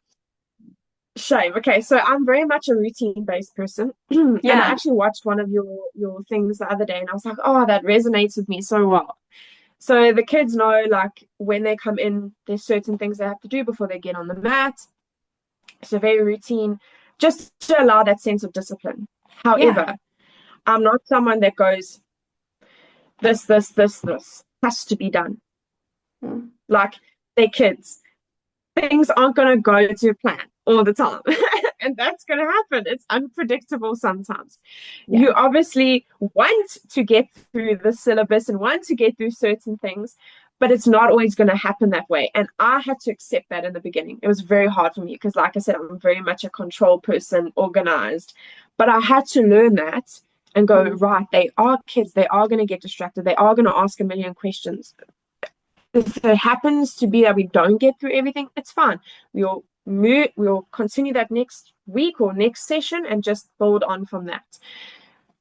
Speaker 2: shame. Okay, so I'm very much a routine-based person, and I
Speaker 1: Yeah.
Speaker 2: actually watched one of your things the other day, and I was like, oh, that resonates with me so well. So the kids know, like, when they come in, there's certain things they have to do before they get on the mat. So very routine, just to allow that sense of discipline.
Speaker 1: Yeah.
Speaker 2: However, I'm not someone that goes, this has to be done.
Speaker 1: Mm.
Speaker 2: Like, they're kids. Things aren't going to go to plan all the time. And that's going to happen. It's unpredictable sometimes.
Speaker 1: Yeah.
Speaker 2: You obviously want to get through the syllabus and want to get through certain things, but it's not always going to happen that way. And I had to accept that in the beginning. It was very hard for me because, like I said, I'm very much a control person, organized. But I had to learn that and go,
Speaker 1: Mm.
Speaker 2: right, they are kids. They are going to get distracted. They are going to ask a million questions. If it happens to be that we don't get through everything, it's fine. We'll continue that next week or next session and just build on from that.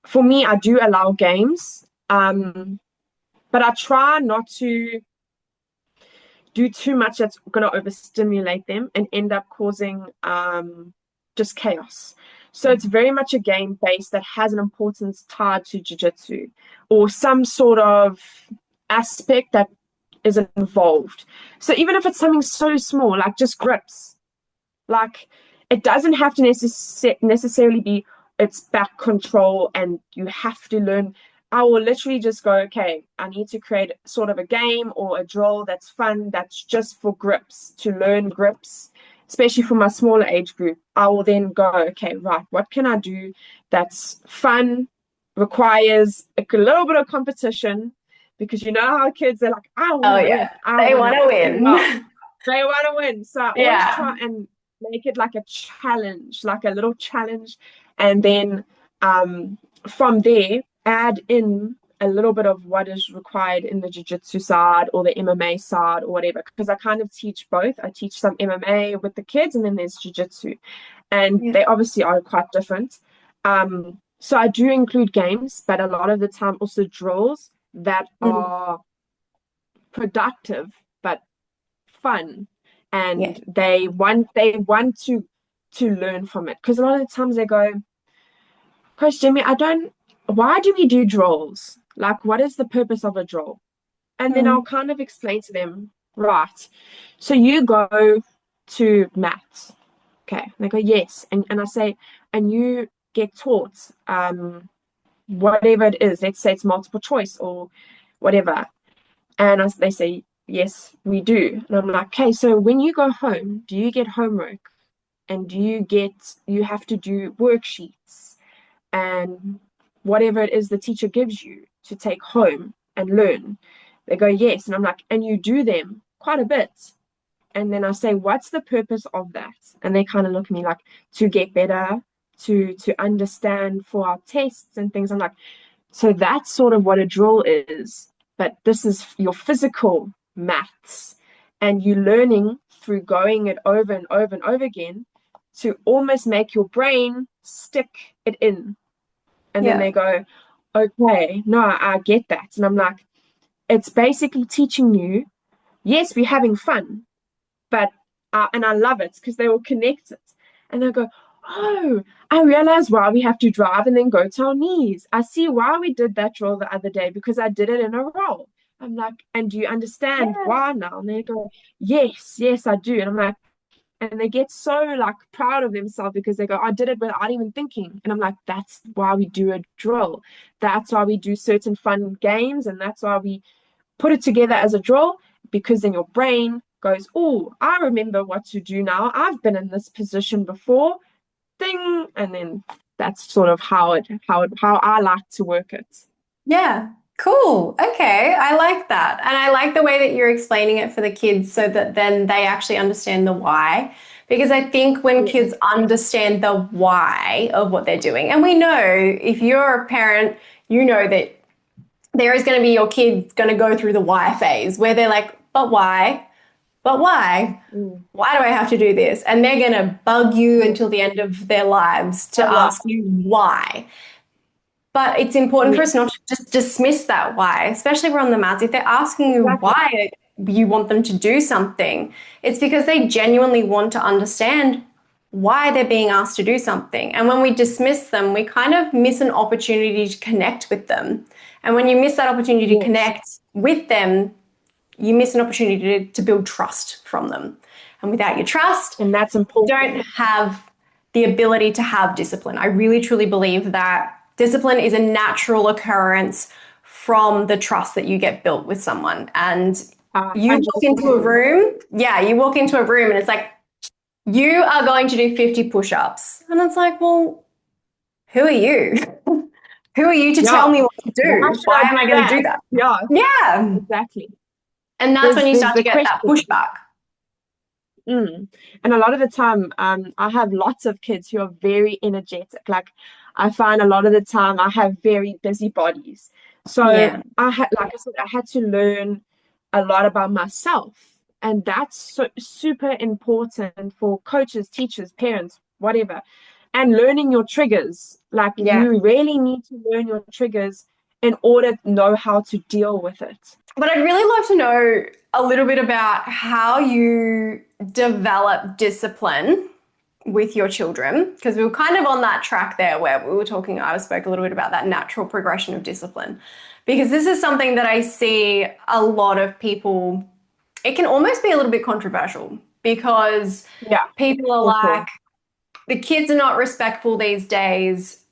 Speaker 2: For me, I do allow games, but I try not to do too much that's going to overstimulate them and end up causing just chaos. So it's very much a game base that has an importance tied to jiu-jitsu or some sort of aspect that is involved. So even if it's something so small, like just grips, like it doesn't have to necessarily be it's back control and you have to learn. I will literally just go, okay, I need to create sort of a game or a drill that's fun, that's just for grips, to learn grips, especially for my smaller age group. I will then go, okay, right, what can I do that's fun, requires a little bit of competition, because you know how kids are like, I want
Speaker 1: Oh
Speaker 2: to
Speaker 1: yeah.
Speaker 2: win, I
Speaker 1: They
Speaker 2: want
Speaker 1: want
Speaker 2: to
Speaker 1: to
Speaker 2: do well.
Speaker 1: win.
Speaker 2: They want to win. So I always
Speaker 1: Yeah.
Speaker 2: try and make it like a challenge, like a little challenge. And then from there, add in a little bit of what is required in the jiu-jitsu side or the MMA side or whatever. Because I kind of teach both. I teach some MMA with the kids and then there's jiu-jitsu. And
Speaker 1: Yeah.
Speaker 2: they obviously are quite different. So I do include games, but a lot of the time also drills that
Speaker 1: Mm.
Speaker 2: are productive but fun,
Speaker 1: Yeah.
Speaker 2: and they want to learn from it, because a lot of the times they go, Coach Jimmy, I don't, why do we do drills, like what is the purpose of a drill? And then I'll
Speaker 1: Mm.
Speaker 2: kind of explain to them, right, so you go to mat, okay, and they go yes, and I say, and you get taught whatever it is. Let's say it's multiple choice or whatever. And they say, yes, we do. And I'm like, okay, so when you go home, do you get homework? And you have to do worksheets and whatever it is the teacher gives you to take home and learn? They go, yes. And I'm like, and you do them quite a bit. And then I say, what's the purpose of that? And they kind of look at me like, to get better, to understand for our tests and things. I'm like, so that's sort of what a drill is, but this is your physical maths, and you learning through going it over and over and over again to almost make your brain stick it in. And then
Speaker 1: Yeah.
Speaker 2: they go, okay, no, I get that. And I'm like, it's basically teaching you, yes, we're having fun, but and I love it because they will connect it, and they'll go, "Oh, I realize why we have to drive and then go to our knees. I see why we did that drill the other day because I did it in a row." I'm like, "And do you understand
Speaker 1: Yeah.
Speaker 2: why now?" And they go, "Yes, yes, I do." And I'm like, and they get so like proud of themselves because they go, "I did it without even thinking." And I'm like, "That's why we do a drill. That's why we do certain fun games, and that's why we put it together as a drill, because then your brain goes, oh, I remember what to do now. I've been in this position before. Ding. And then that's sort of how I like to work it.
Speaker 1: Yeah. Cool. Okay. I like that. And I like the way that you're explaining it for the kids so that then they actually understand the why. Because I think when
Speaker 2: Yeah.
Speaker 1: kids understand the why of what they're doing, and we know if you're a parent, you know that there is going to be your kids going to go through the why phase where they're like, but why? But why?
Speaker 2: Mm.
Speaker 1: Why do I have to do this? And they're going to bug you
Speaker 2: Yeah.
Speaker 1: until the end of their lives to
Speaker 2: Oh, yeah.
Speaker 1: ask you why. But it's important for us not
Speaker 2: Yes.
Speaker 1: to just dismiss that why, especially around the mats. If they're asking you
Speaker 2: Exactly.
Speaker 1: why you want them to do something, it's because they genuinely want to understand why they're being asked to do something. And when we dismiss them, we kind of miss an opportunity to connect with them. And when you miss that opportunity to
Speaker 2: Yes.
Speaker 1: connect with them, you miss an opportunity to build trust from them. And without your trust,
Speaker 2: And that's
Speaker 1: you don't
Speaker 2: important.
Speaker 1: have the ability to have discipline. I really truly believe that discipline is a natural occurrence from the trust that you get built with someone. And you walk
Speaker 2: 100%
Speaker 1: into a
Speaker 2: agree.
Speaker 1: room, yeah, you walk into a room and it's like, you are going to do 50 push ups. And it's like, well, who are you? Who are you to tell
Speaker 2: Yeah.
Speaker 1: me what to
Speaker 2: Why
Speaker 1: do?
Speaker 2: should
Speaker 1: Why
Speaker 2: I
Speaker 1: am
Speaker 2: do
Speaker 1: I going to
Speaker 2: that?
Speaker 1: do that?
Speaker 2: Yeah,
Speaker 1: Yeah.
Speaker 2: exactly.
Speaker 1: And that's when you
Speaker 2: There's
Speaker 1: start to
Speaker 2: the
Speaker 1: get that
Speaker 2: question.
Speaker 1: pushback.
Speaker 2: Mm. And a lot of the time, I have lots of kids who are very energetic. Like I find a lot of the time I have very busy bodies. So
Speaker 1: Yeah.
Speaker 2: like I said, I had to learn a lot about myself. And that's super important for coaches, teachers, parents, whatever. And learning your triggers. Like
Speaker 1: Yeah.
Speaker 2: you really need to learn your triggers in order to know how to deal with it.
Speaker 1: But I'd really love to know a little bit about how you develop discipline with your children, because we were kind of on that track there where we were talking, I spoke a little bit about that natural progression of discipline. Because this is something that I see a lot of people, it can almost be a little bit controversial because
Speaker 2: Yeah,
Speaker 1: people are
Speaker 2: for sure.
Speaker 1: like, the kids are not respectful these days.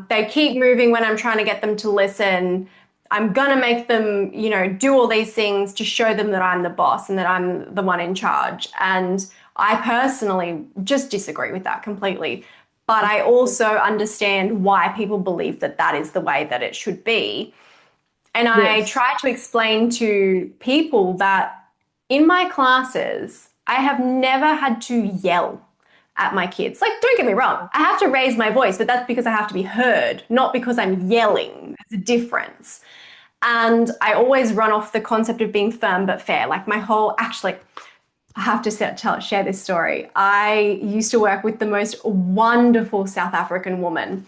Speaker 1: They keep moving when I'm trying to get them to listen. I'm gonna make them, do all these things to show them that I'm the boss and that I'm the one in charge. And I personally just disagree with that completely. But I also understand why people believe that that is the way that it should be. And I
Speaker 2: Yes.
Speaker 1: try to explain to people that in my classes, I have never had to yell at my kids. Like, don't get me wrong, I have to raise my voice, but that's because I have to be heard, not because I'm yelling. There's a difference. And I always run off the concept of being firm but fair. Like, actually, I have to share this story. I used to work with the most wonderful South African woman,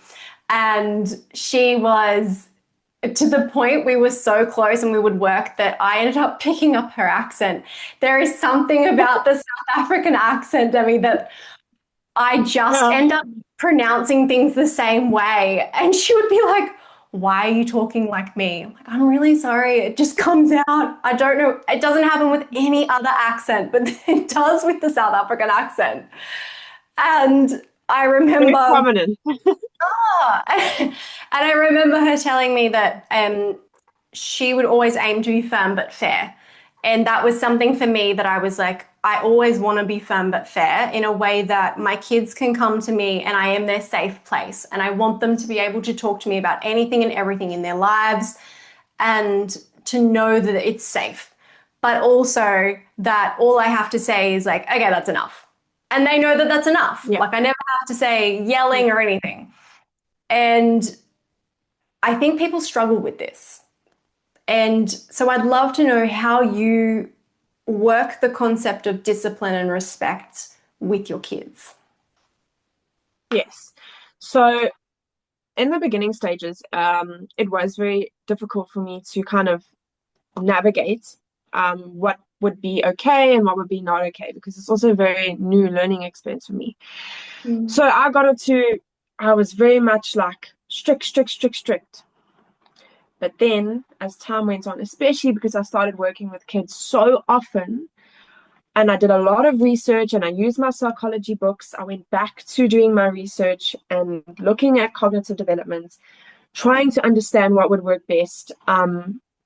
Speaker 1: and she was to the point we were so close and we would work that I ended up picking up her accent. There is something about the South African accent, Demi, that I just
Speaker 2: Yeah.
Speaker 1: end up pronouncing things the same way. And she would be like, why are you talking like me? I'm like, I'm really sorry. It just comes out. I don't know. It doesn't happen with any other accent, but it does with the South African accent. And I
Speaker 2: Very
Speaker 1: remember,
Speaker 2: prominent.
Speaker 1: and I remember her telling me that she would always aim to be firm but fair. And that was something for me that I was like, I always want to be firm but fair in a way that my kids can come to me and I am their safe place. And I want them to be able to talk to me about anything and everything in their lives and to know that it's safe. But also that all I have to say is like, okay, that's enough. And they know that that's enough.
Speaker 2: Yeah.
Speaker 1: Like I never have to say yelling or anything. And I think people struggle with this. And so I'd love to know how you work the concept of discipline and respect with your kids.
Speaker 2: Yes. So in the beginning stages, it was very difficult for me to kind of navigate what would be okay and what would be not okay, because it's also a very new learning experience for me.
Speaker 1: Mm.
Speaker 2: So I was very much like strict, strict, strict, strict. But then as time went on, especially because I started working with kids so often, and I did a lot of research and I used my psychology books, I went back to doing my research and looking at cognitive development, trying to understand what would work best.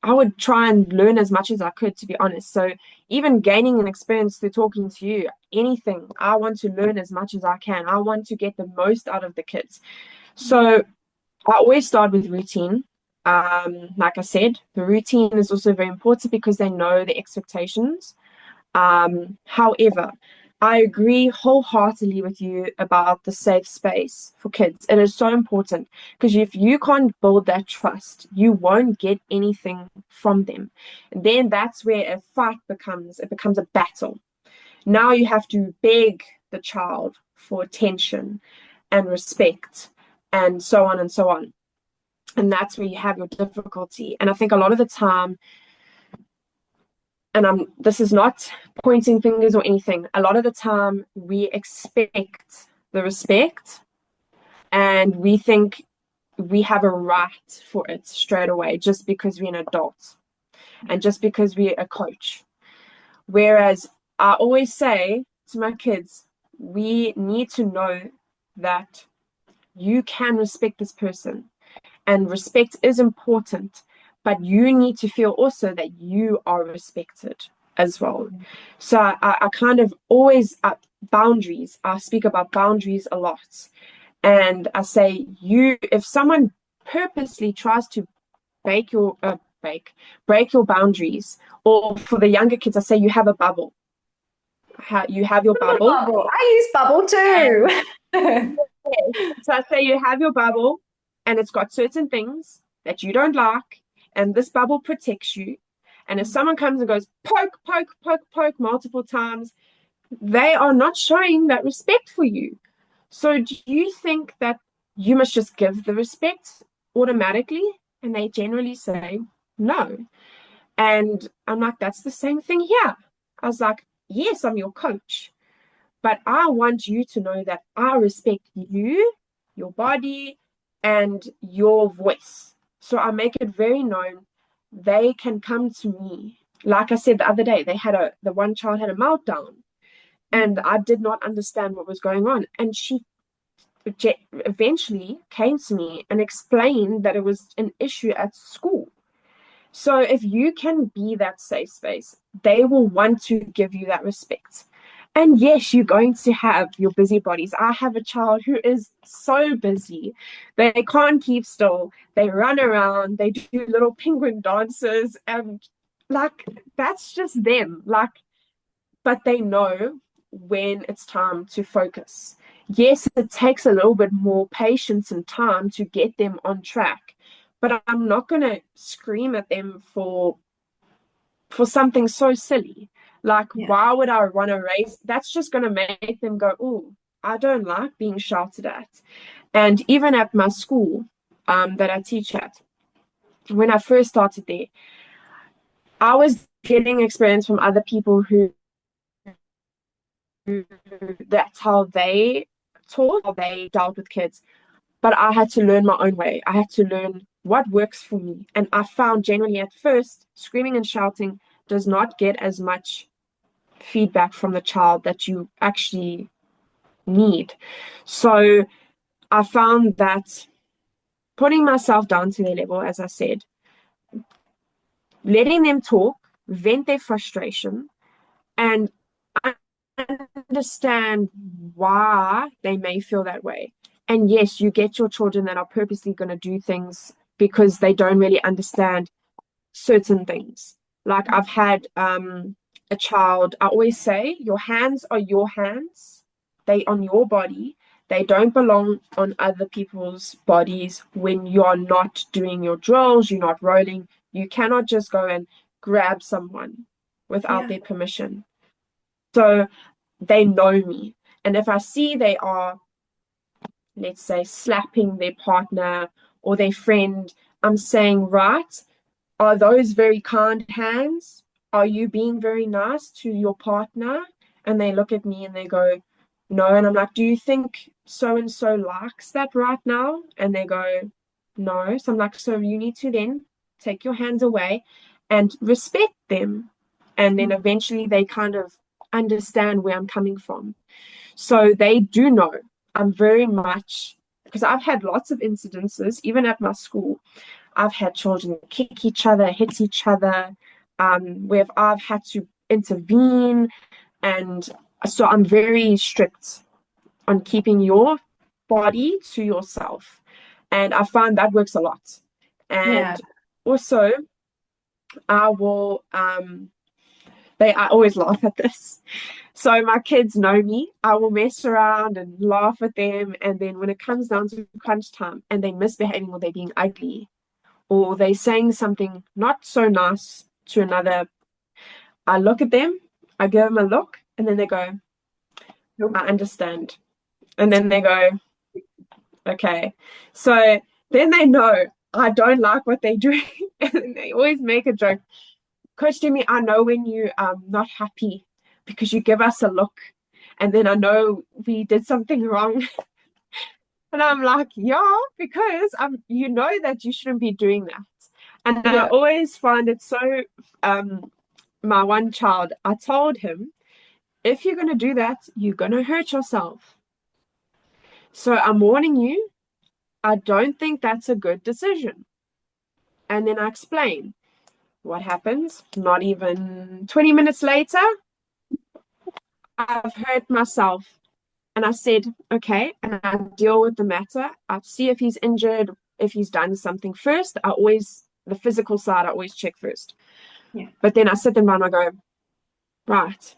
Speaker 2: I would try and learn as much as I could, to be honest. So even gaining an experience through talking to you, anything, I want to learn as much as I can. I want to get the most out of the kids. So I always start with routine. Like I said, the routine is also very important because they know the expectations. However, I agree wholeheartedly with you about the safe space for kids. It is so important because if you can't build that trust, you won't get anything from them. And then that's where a fight becomes, it becomes a battle. Now you have to beg the child for attention and respect and so on and so on. And that's where you have your difficulty. And I think a lot of the time, and this is not pointing fingers or anything, a lot of the time we expect the respect and we think we have a right for it straight away just because we're an adult and just because we're a coach. Whereas I always say to my kids, we need to know that you can respect this person and respect is important, but you need to feel also that you are respected as well. So I kind of always boundaries. I speak about boundaries a lot, and I say if someone purposely tries to break your break your boundaries, or for the younger kids, I say you have a bubble. You have your bubble.
Speaker 1: Bubble. I use bubble too.
Speaker 2: So I say you have your bubble, and it's got certain things that you don't like, and this bubble protects you. And if someone comes and goes poke, poke, poke, poke multiple times, they are not showing that respect for you. So do you think that you must just give the respect automatically? And they generally say no. And I'm like, that's the same thing here. I was like, yes, I'm your coach, but I want you to know that I respect you, your body, and your voice. So I make it very known they can come to me. Like I said the other day, the one child had a meltdown, and I did not understand what was going on. And she eventually came to me and explained that it was an issue at school. So if you can be that safe space, they will want to give you that respect. And yes, you're going to have your busybodies. I have a child who is so busy. They can't keep still. They run around, they do little penguin dances, and like that's just them. Like, but they know when it's time to focus. Yes, it takes a little bit more patience and time to get them on track, but I'm not going to scream at them for something so silly. Like,
Speaker 1: Yeah.
Speaker 2: why would I want to raise? That's just going to make them go, oh, I don't like being shouted at. And even at my school that I teach at, when I first started there, I was getting experience from other people who that's how they taught, how they dealt with kids. But I had to learn my own way. I had to learn what works for me. And I found generally at first, screaming and shouting does not get as much feedback from the child that you actually need. So I found that putting myself down to their level, as I said, letting them talk, vent their frustration, and understand why they may feel that way. And yes, you get your children that are purposely going to do things because they don't really understand certain things. Like I've had a child, I always say, your hands are your hands, they on your body. They don't belong on other people's bodies when you're not doing your drills, you're not rolling. You cannot just go and grab someone without
Speaker 1: Yeah.
Speaker 2: their permission. So they know me. And if I see they are, let's say, slapping their partner or their friend, I'm saying, right, are those very kind hands? Are you being very nice to your partner? And they look at me and they go, no. And I'm like, do you think so and so likes that right now? And they go, no. So I'm like, so you need to then take your hands away and respect them. And then eventually they kind of understand where I'm coming from. So they do know I'm very much, because I've had lots of incidences, even at my school. I've had children kick each other, hit each other, where I've had to intervene. And so I'm very strict on keeping your body to yourself. And I find that works a lot.
Speaker 1: Yeah.
Speaker 2: And also, I will, I always laugh at this. So my kids know me. I will mess around and laugh at them. And then when it comes down to crunch time and they're misbehaving or they're being ugly, or they saying something not so nice to another, I look at them, I give them a look, and then they go,
Speaker 1: Nope.
Speaker 2: I understand. And then they go, okay. So then they know I don't like what they're doing. And they always make a joke. Coach Demi, I know when you not happy because you give us a look. And then I know we did something wrong. And I'm like, yeah, because you know that you shouldn't be doing that. And I
Speaker 1: Yeah.
Speaker 2: always find it so my one child, I told him, if you're going to do that, you're going to hurt yourself. So I'm warning you, I don't think that's a good decision. And then I explain what happens. Not even 20 minutes later, I've hurt myself. And I said, okay, and I deal with the matter. I see if he's injured, if he's done something first. The physical side, I always check first.
Speaker 1: Yeah.
Speaker 2: But then I sit them down and I go, right,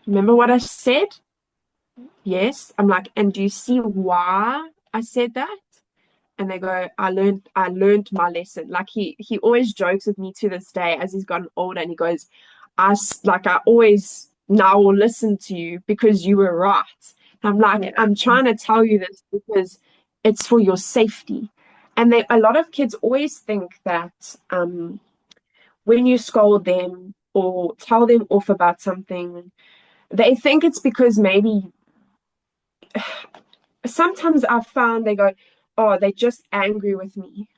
Speaker 2: remember what I said? Yes. I'm like, and do you see why I said that? And they go, I learned my lesson. Like he always jokes with me to this day as he's gotten older, and he goes, I always now will listen to you because you were right. And I'm like,
Speaker 1: Yeah.
Speaker 2: I'm trying to tell you this because it's for your safety. And a lot of kids always think that when you scold them or tell them off about something, they think it's because maybe sometimes I've found they go, oh, they're just angry with me.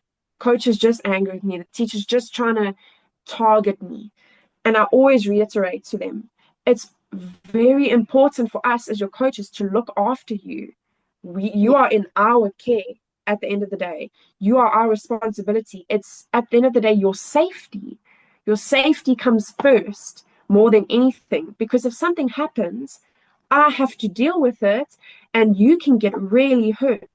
Speaker 2: Coach is just angry with me. The teacher's just trying to target me. And I always reiterate to them, it's very important for us as your coaches to look after you. You
Speaker 1: Yeah.
Speaker 2: are in our care at the end of the day. You are our responsibility. It's at the end of the day, your safety. Your safety comes first more than anything. Because if something happens, I have to deal with it and you can get really hurt.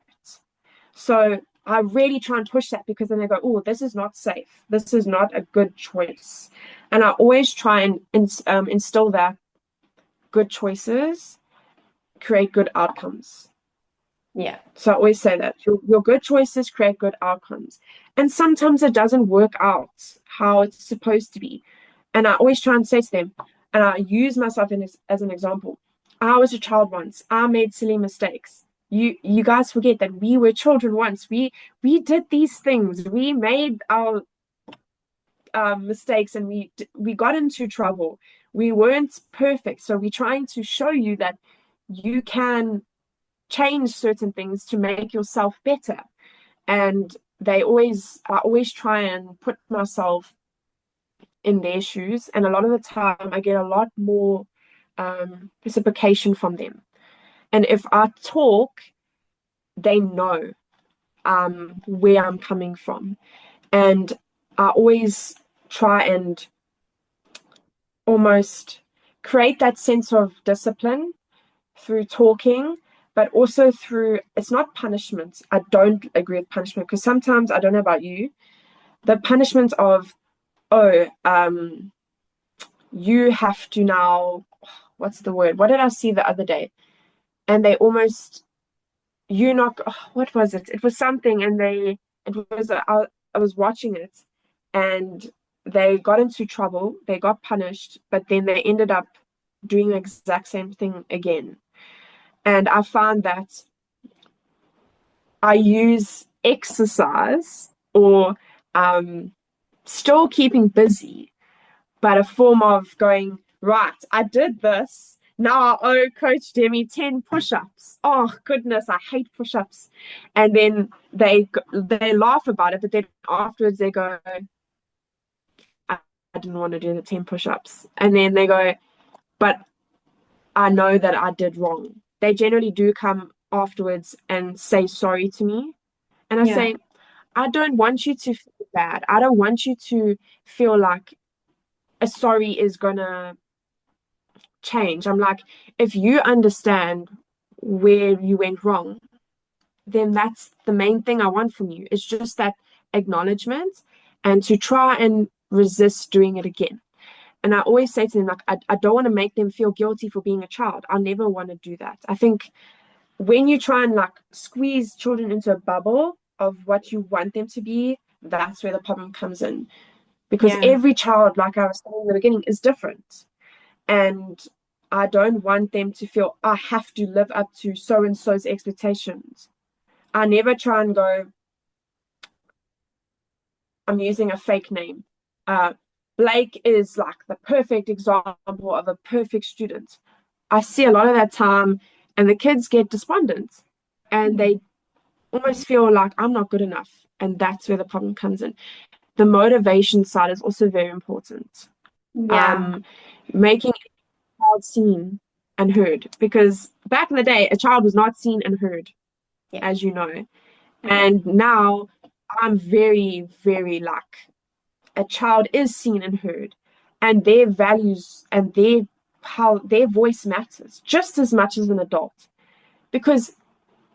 Speaker 2: So I really try and push that because then they go, oh, this is not safe. This is not a good choice. And I always try and instill that good choices create good outcomes.
Speaker 1: Yeah.
Speaker 2: So I always say that your good choices create good outcomes. And sometimes it doesn't work out how it's supposed to be. And I always try and say to them, and I use myself as an example. I was a child once. I made silly mistakes. You guys forget that we were children once. We did these things. We made our mistakes and we got into trouble. We weren't perfect. So we're trying to show you that you can change certain things to make yourself better. And I always try and put myself in their shoes. And a lot of the time, I get a lot more reciprocation from them. And if I talk, they know where I'm coming from. And I always try and almost create that sense of discipline through talking, but also through, it's not punishment. I don't agree with punishment because sometimes, I don't know about you, the punishment of, oh, you have to now, what's the word? What did I see the other day? And they almost, you not, oh, what was it? It was something, and it was, I was watching it, and they got into trouble, they got punished, but then they ended up doing the exact same thing again. And I found that I use exercise or still keeping busy, but a form of going, right, I did this. Now I owe Coach Demi 10 push-ups. Oh goodness, I hate push-ups. And then they laugh about it, but then afterwards they go, I didn't want to do the 10 push-ups. And then they go, but I know that I did wrong. They generally do come afterwards and say sorry to me. And I
Speaker 1: Yeah.
Speaker 2: say, I don't want you to feel bad. I don't want you to feel like a sorry is gonna change. I'm like, if you understand where you went wrong, then that's the main thing I want from you. It's just that acknowledgement and to try and resist doing it again. And I always say to them, like, I don't want to make them feel guilty for being a child. I never want to do that. I think when you try and like squeeze children into a bubble of what you want them to be, that's where the problem comes in. Because
Speaker 1: Yeah.
Speaker 2: every child, like I was saying in the beginning, is different. And I don't want them to feel I have to live up to so and so's expectations. I never try and go, I'm using a fake name. Uh, Blake is like the perfect example of a perfect student. I see a lot of that time, and the kids get despondent and they almost feel like I'm not good enough. And that's where the problem comes in. The motivation side is also very important.
Speaker 1: Yeah.
Speaker 2: Um, Making a child seen and heard, because back in the day, a child was not seen and heard,
Speaker 1: Yeah.
Speaker 2: as you know.
Speaker 1: Yeah.
Speaker 2: And now I'm very, very like a child is seen and heard, and their values and their how their voice matters just as much as an adult, because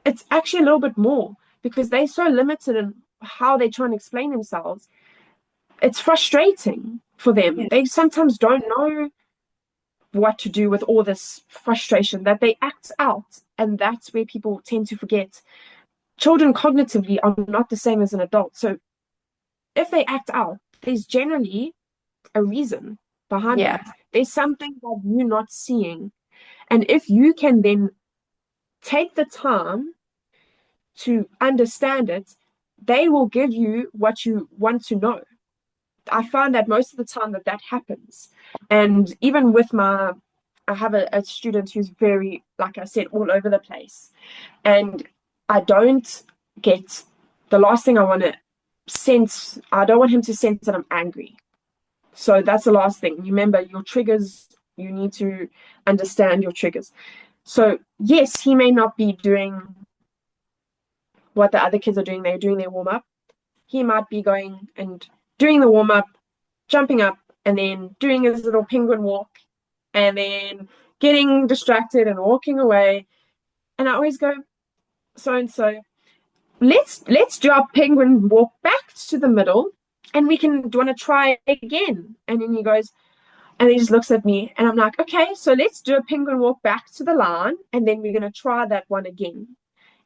Speaker 2: it's actually a little bit more because they're so limited in how they try and explain themselves. It's frustrating for them.
Speaker 1: Yeah.
Speaker 2: They sometimes don't know what to do with all this frustration that they act out. And that's where people tend to forget. Children cognitively are not the same as an adult. So if they act out, there's generally a reason behind
Speaker 1: Yeah.
Speaker 2: that. There's something that you're not seeing. And if you can then take the time to understand it, they will give you what you want to know. I find that most of the time that happens. And even with I have a student who's very, like I said, all over the place. And I don't get, the last thing I want to sense, I don't want him to sense that I'm angry. So that's the last thing. Remember, your triggers, you need to understand your triggers. So, yes, he may not be doing what the other kids are doing. They're doing their warm up. He might be going and doing the warm up, jumping up, and then doing his little penguin walk, and then getting distracted and walking away. And I always go, so and so, let's do our penguin walk back to the middle, and we can do want to try again. And then he goes, and he just looks at me, and I'm like, okay, so let's do a penguin walk back to the line, and then we're gonna try that one again.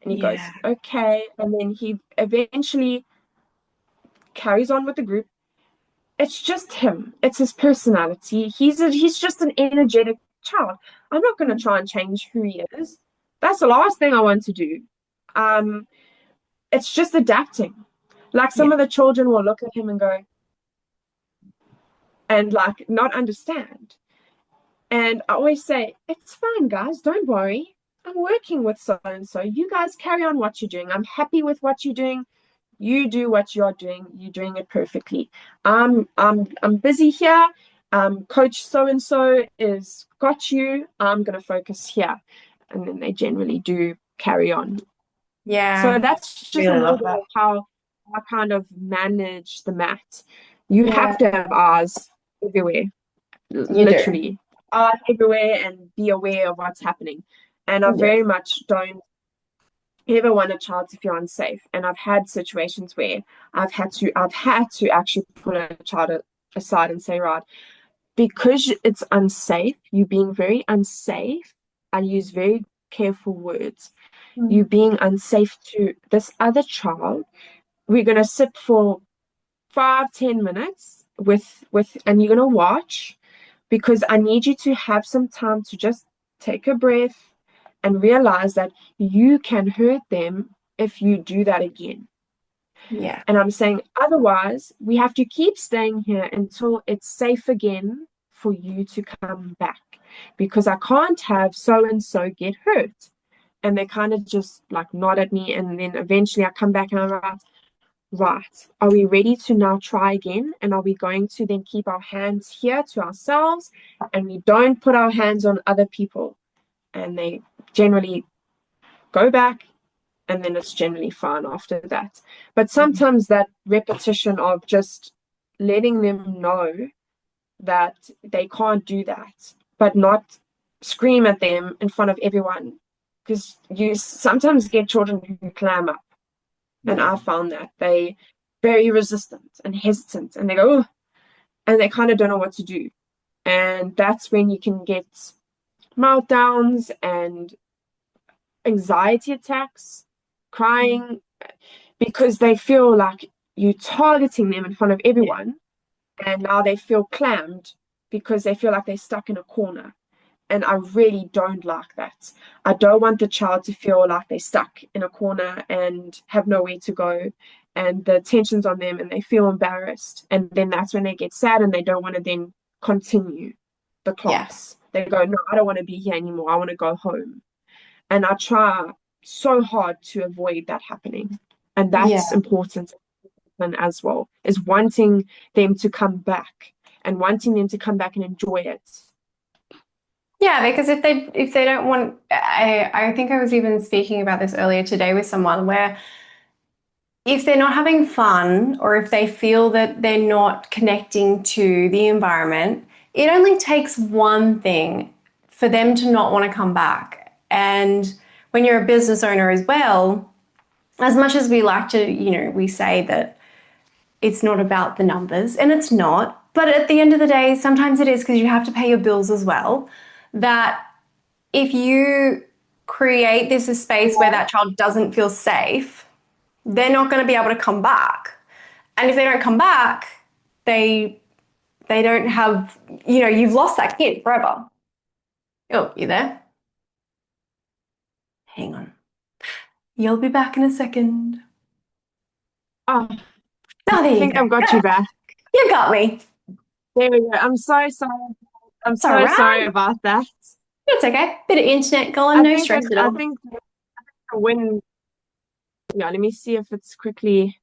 Speaker 2: And he goes,
Speaker 1: Yeah.
Speaker 2: okay. And then he eventually carries on with the group. It's just him. It's his personality. He's just an energetic child. I'm not going to try and change who he is. That's the last thing I want to do. Um, it's just adapting. Like
Speaker 1: Yeah.
Speaker 2: some of the children will look at him and go and like not understand. And I always say, it's fine, guys. Don't worry. I'm working with so and so. You guys carry on what you're doing. I'm happy with what you're doing. You do what you're doing. You're doing it perfectly. I'm busy here. Coach so and so is got you. I'm gonna focus here. and then they generally do carry on. So
Speaker 1: Yeah.
Speaker 2: that's just a
Speaker 1: Really
Speaker 2: little
Speaker 1: love
Speaker 2: bit
Speaker 1: that.
Speaker 2: of how I kind of manage the mat. You
Speaker 1: Yeah,
Speaker 2: have to have eyes everywhere,
Speaker 1: you do.
Speaker 2: literally. Eyes everywhere and be aware of what's happening. And I
Speaker 1: Yeah.
Speaker 2: very much don't ever want a child to feel unsafe. And I've had situations where I've had to actually pull a child aside and say, right, because it's unsafe, you being very unsafe, I use very careful words. You
Speaker 1: Mm.
Speaker 2: being unsafe to this other child, we're gonna sit for 5, 10 minutes and you're gonna watch because I need you to have some time to just take a breath and realize that you can hurt them if you do that again.
Speaker 1: Yeah.
Speaker 2: And I'm saying, otherwise, we have to keep staying here until it's safe again for you to come back because I can't have so and so get hurt. And they kind of just like nod at me. And then eventually I come back and I'm like, right, are we ready to now try again? And are we going to then keep our hands here to ourselves and we don't put our hands on other people? And they generally go back and then it's generally fine after that. But sometimes that repetition of just letting them know that they can't do that, but not scream at them in front of everyone. Because you sometimes get children who clam up, and
Speaker 1: Yeah.
Speaker 2: I found that they very resistant and hesitant, and they go, "Oh," and they kind of don't know what to do. And that's when you can get meltdowns and anxiety attacks, crying, because they feel like you targeting them in front of
Speaker 1: Yeah.
Speaker 2: everyone and now they feel clammed because they feel like they're stuck in a corner. And I really don't like that. I don't want the child to feel like they're stuck in a corner and have nowhere to go and the tension's on them and they feel embarrassed. And then that's when they get sad and they don't want to then continue the
Speaker 1: Yeah.
Speaker 2: class. They go, no, I don't want to be here anymore. I want to go home. And I try so hard to avoid that happening. And that's
Speaker 1: Yeah.
Speaker 2: important as well, is wanting them to come back and wanting them to come back and enjoy it.
Speaker 1: Yeah, because if they don't want, I think I was even speaking about this earlier today with someone where if they're not having fun or if they feel that they're not connecting to the environment, it only takes one thing for them to not want to come back. And when you're a business owner as well, as much as we like to, we say that it's not about the numbers, and it's not, but at the end of the day, sometimes it is because you have to pay your bills as well. That if you create this a space where that child doesn't feel safe, they're not going to be able to come back. And if they don't come back, they they don't have, you've lost that kid forever. Oh, you there? Hang on. You'll be back in a second.
Speaker 2: Oh,
Speaker 1: Oh, there
Speaker 2: I
Speaker 1: you
Speaker 2: think
Speaker 1: go.
Speaker 2: I've got you back.
Speaker 1: You got me.
Speaker 2: There we go. I'm so sorry. I'm
Speaker 1: It's all
Speaker 2: so
Speaker 1: right.
Speaker 2: sorry about that.
Speaker 1: It's okay. Bit of internet going,
Speaker 2: I
Speaker 1: no
Speaker 2: think
Speaker 1: stress
Speaker 2: it,
Speaker 1: at
Speaker 2: I
Speaker 1: all.
Speaker 2: think when, yeah, let me see if it's quickly.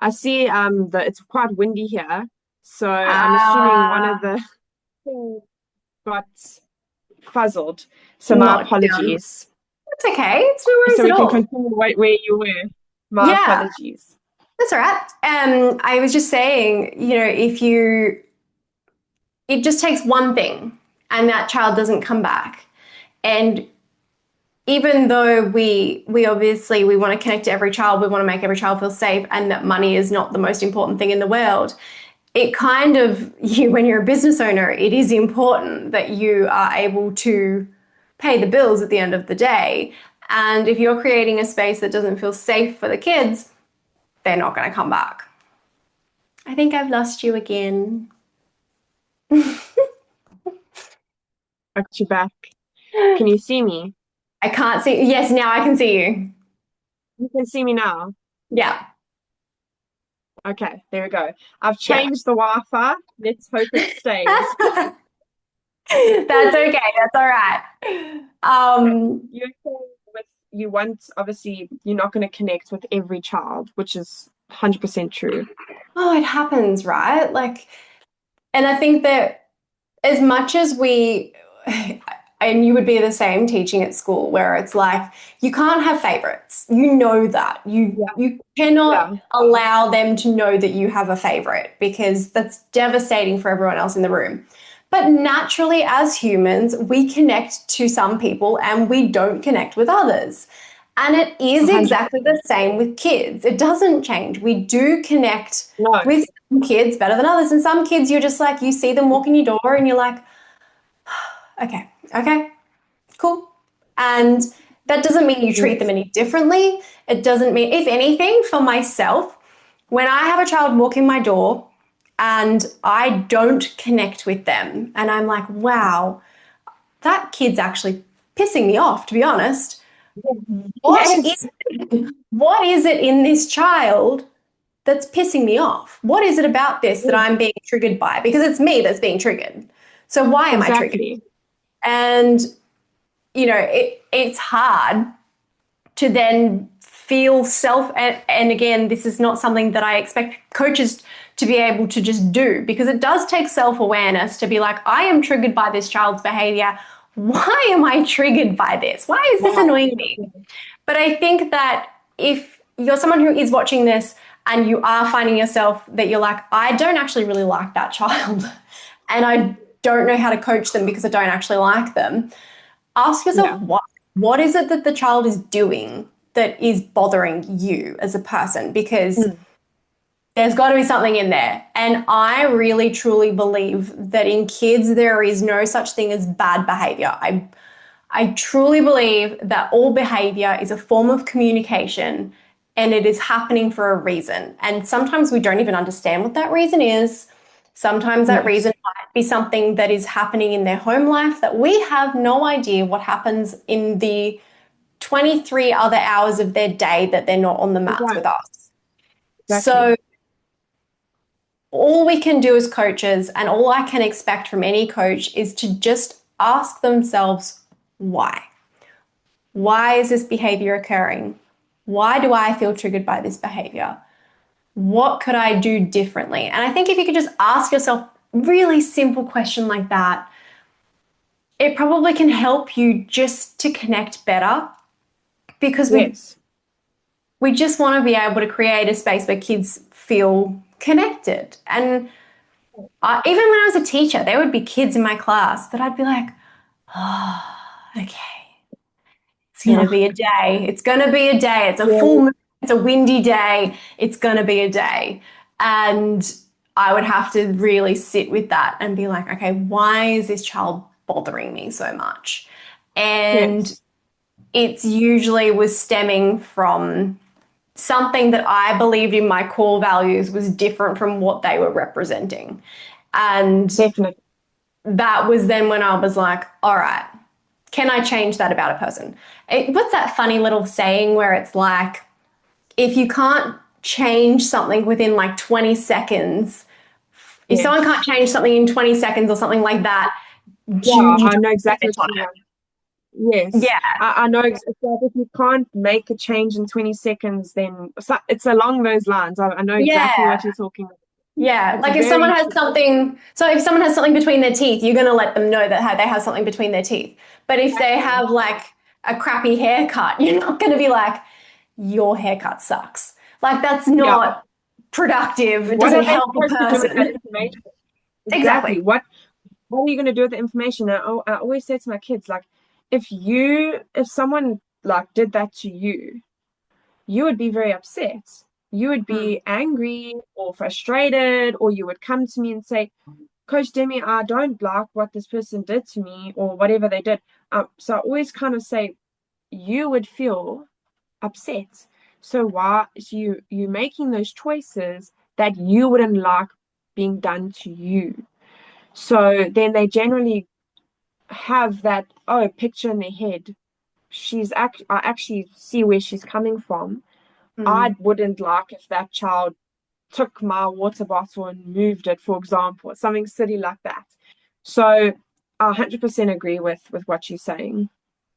Speaker 2: I see that it's quite windy here, so I'm assuming one of
Speaker 1: Ah,
Speaker 2: the things got fuzzled. So my
Speaker 1: not down.
Speaker 2: apologies.
Speaker 1: It's okay. It's no worries
Speaker 2: So
Speaker 1: at
Speaker 2: we can
Speaker 1: all.
Speaker 2: continue right where you were. My
Speaker 1: Yeah,
Speaker 2: apologies.
Speaker 1: that's all right. I was just saying, if it just takes one thing and that child doesn't come back. And even though we obviously we want to connect to every child, we want to make every child feel safe, and that money is not the most important thing in the world, it kind of when you're a business owner, it is important that you are able to pay the bills at the end of the day. And if you're creating a space that doesn't feel safe for the kids, they're not going to come back. I think I've lost you again.
Speaker 2: I got you back. Can you see me?
Speaker 1: I can't see. Yes, now I can see you.
Speaker 2: You can see me now.
Speaker 1: Yeah.
Speaker 2: Okay, there we go. I've
Speaker 1: Yeah.
Speaker 2: changed the Wi-Fi. Let's hope it stays.
Speaker 1: That's okay. That's all right.
Speaker 2: You're saying with you want obviously you're not going to connect with every child, which is 100% true.
Speaker 1: oh, it happens, right? Like, and I think that as much as and you would be the same teaching at school where it's like you can't have favorites. You know that. You
Speaker 2: Yeah.
Speaker 1: you cannot
Speaker 2: Yeah.
Speaker 1: allow them to know that you have a favorite because that's devastating for everyone else in the room. But naturally, as humans, we connect to some people and we don't connect with others. And it is exactly
Speaker 2: 100%.
Speaker 1: the same with kids. It doesn't change. We do connect
Speaker 2: No.
Speaker 1: with some kids better than others. And some kids, you're just like, you see them walk in your door and you're like, okay, okay, cool. And that doesn't mean you treat them
Speaker 2: Yes.
Speaker 1: any differently. It doesn't mean, if anything, for myself, when I have a child walk in my door and I don't connect with them, and I'm like, wow, that kid's actually pissing me off, to be honest. What
Speaker 2: Yes.
Speaker 1: is what is it in this child that's pissing me off? What is it about this that
Speaker 2: Yes.
Speaker 1: I'm being triggered by? Because it's me that's being triggered. So why am I triggered?
Speaker 2: Exactly.
Speaker 1: And it's hard to then feel self and again, this is not something that I expect coaches to be able to just do because it does take self-awareness to be like, I am triggered by this child's behavior. Why am I triggered by this? Why is this
Speaker 2: Wow.
Speaker 1: annoying me? But I think that if you're someone who is watching this and you are finding yourself that you're like, I don't actually really like that child and I don't know how to coach them because I don't actually like them, ask yourself
Speaker 2: Yeah.
Speaker 1: what is it that the child is doing that is bothering you as a person? Because
Speaker 2: Mm.
Speaker 1: there's got to be something in there. And I really truly believe that in kids there is no such thing as bad behavior. I truly believe that all behavior is a form of communication and it is happening for a reason. And sometimes we don't even understand what that reason is. Sometimes that reason
Speaker 2: Yes.
Speaker 1: might be something that is happening in their home life that we have no idea what happens in the 23 other hours of their day that they're not on the
Speaker 2: We
Speaker 1: mats with
Speaker 2: don't.
Speaker 1: us.
Speaker 2: Exactly.
Speaker 1: So all we can do as coaches and all I can expect from any coach is to just ask themselves why. Why is this behavior occurring? Why do I feel triggered by this behavior? What could I do differently? And I think if you could just ask yourself a really simple question like that, it probably can help you just to connect better because
Speaker 2: Yes.
Speaker 1: we just want to be able to create a space where kids feel connected. And even when I was a teacher, there would be kids in my class that I'd be like, oh, okay, it's going to
Speaker 2: Yeah.
Speaker 1: be a day. It's going to be a day. It's a full
Speaker 2: Yeah.
Speaker 1: moon. It's a windy day. It's going to be a day. And I would have to really sit with that and be like, okay, why is this child bothering me so much? And
Speaker 2: Yes.
Speaker 1: it's usually was stemming from something that I believed in my core values was different from what they were representing. And
Speaker 2: Definitely.
Speaker 1: that was then when I was like, all right, can I change that about a person? What's that funny little saying where it's like, if you can't change something within like 20 seconds, if someone can't
Speaker 2: Yes.
Speaker 1: change something in 20 seconds or something like that,
Speaker 2: Yeah,
Speaker 1: you
Speaker 2: I
Speaker 1: don't
Speaker 2: know exactly
Speaker 1: bet
Speaker 2: what
Speaker 1: on
Speaker 2: you mean.
Speaker 1: it.
Speaker 2: Yes,
Speaker 1: Yeah,
Speaker 2: I know. It's like if you can't make a change in 20 seconds, then it's along those lines. I know exactly
Speaker 1: yeah,
Speaker 2: what you're talking about.
Speaker 1: yeah.
Speaker 2: It's
Speaker 1: Like if someone
Speaker 2: very
Speaker 1: has
Speaker 2: true.
Speaker 1: something, so if someone has something between their teeth, you're going to let them know that they have something between their teeth. But if they
Speaker 2: Exactly.
Speaker 1: have like a crappy haircut, you're not going to be like, your haircut sucks. Like that's
Speaker 2: Yeah.
Speaker 1: not productive. It
Speaker 2: What
Speaker 1: doesn't
Speaker 2: are they
Speaker 1: help a
Speaker 2: supposed to do with that
Speaker 1: person.
Speaker 2: information?
Speaker 1: Exactly.
Speaker 2: Exactly. What are you going to do with the information? I always say to my kids, like, if someone like did that to you would be very upset. You would
Speaker 1: Mm.
Speaker 2: be angry or frustrated, or you would come to me and say, Coach Demi, I don't like what this person did to me or whatever they did. So I always kind of say, you would feel upset. So why so you making those choices that you wouldn't like being done to you. So then they generally have that picture in their head. I actually see where she's coming from. I
Speaker 1: Mm.
Speaker 2: wouldn't like if that child took my water bottle and moved it, for example, something silly like that. So I 100% agree with what you're saying.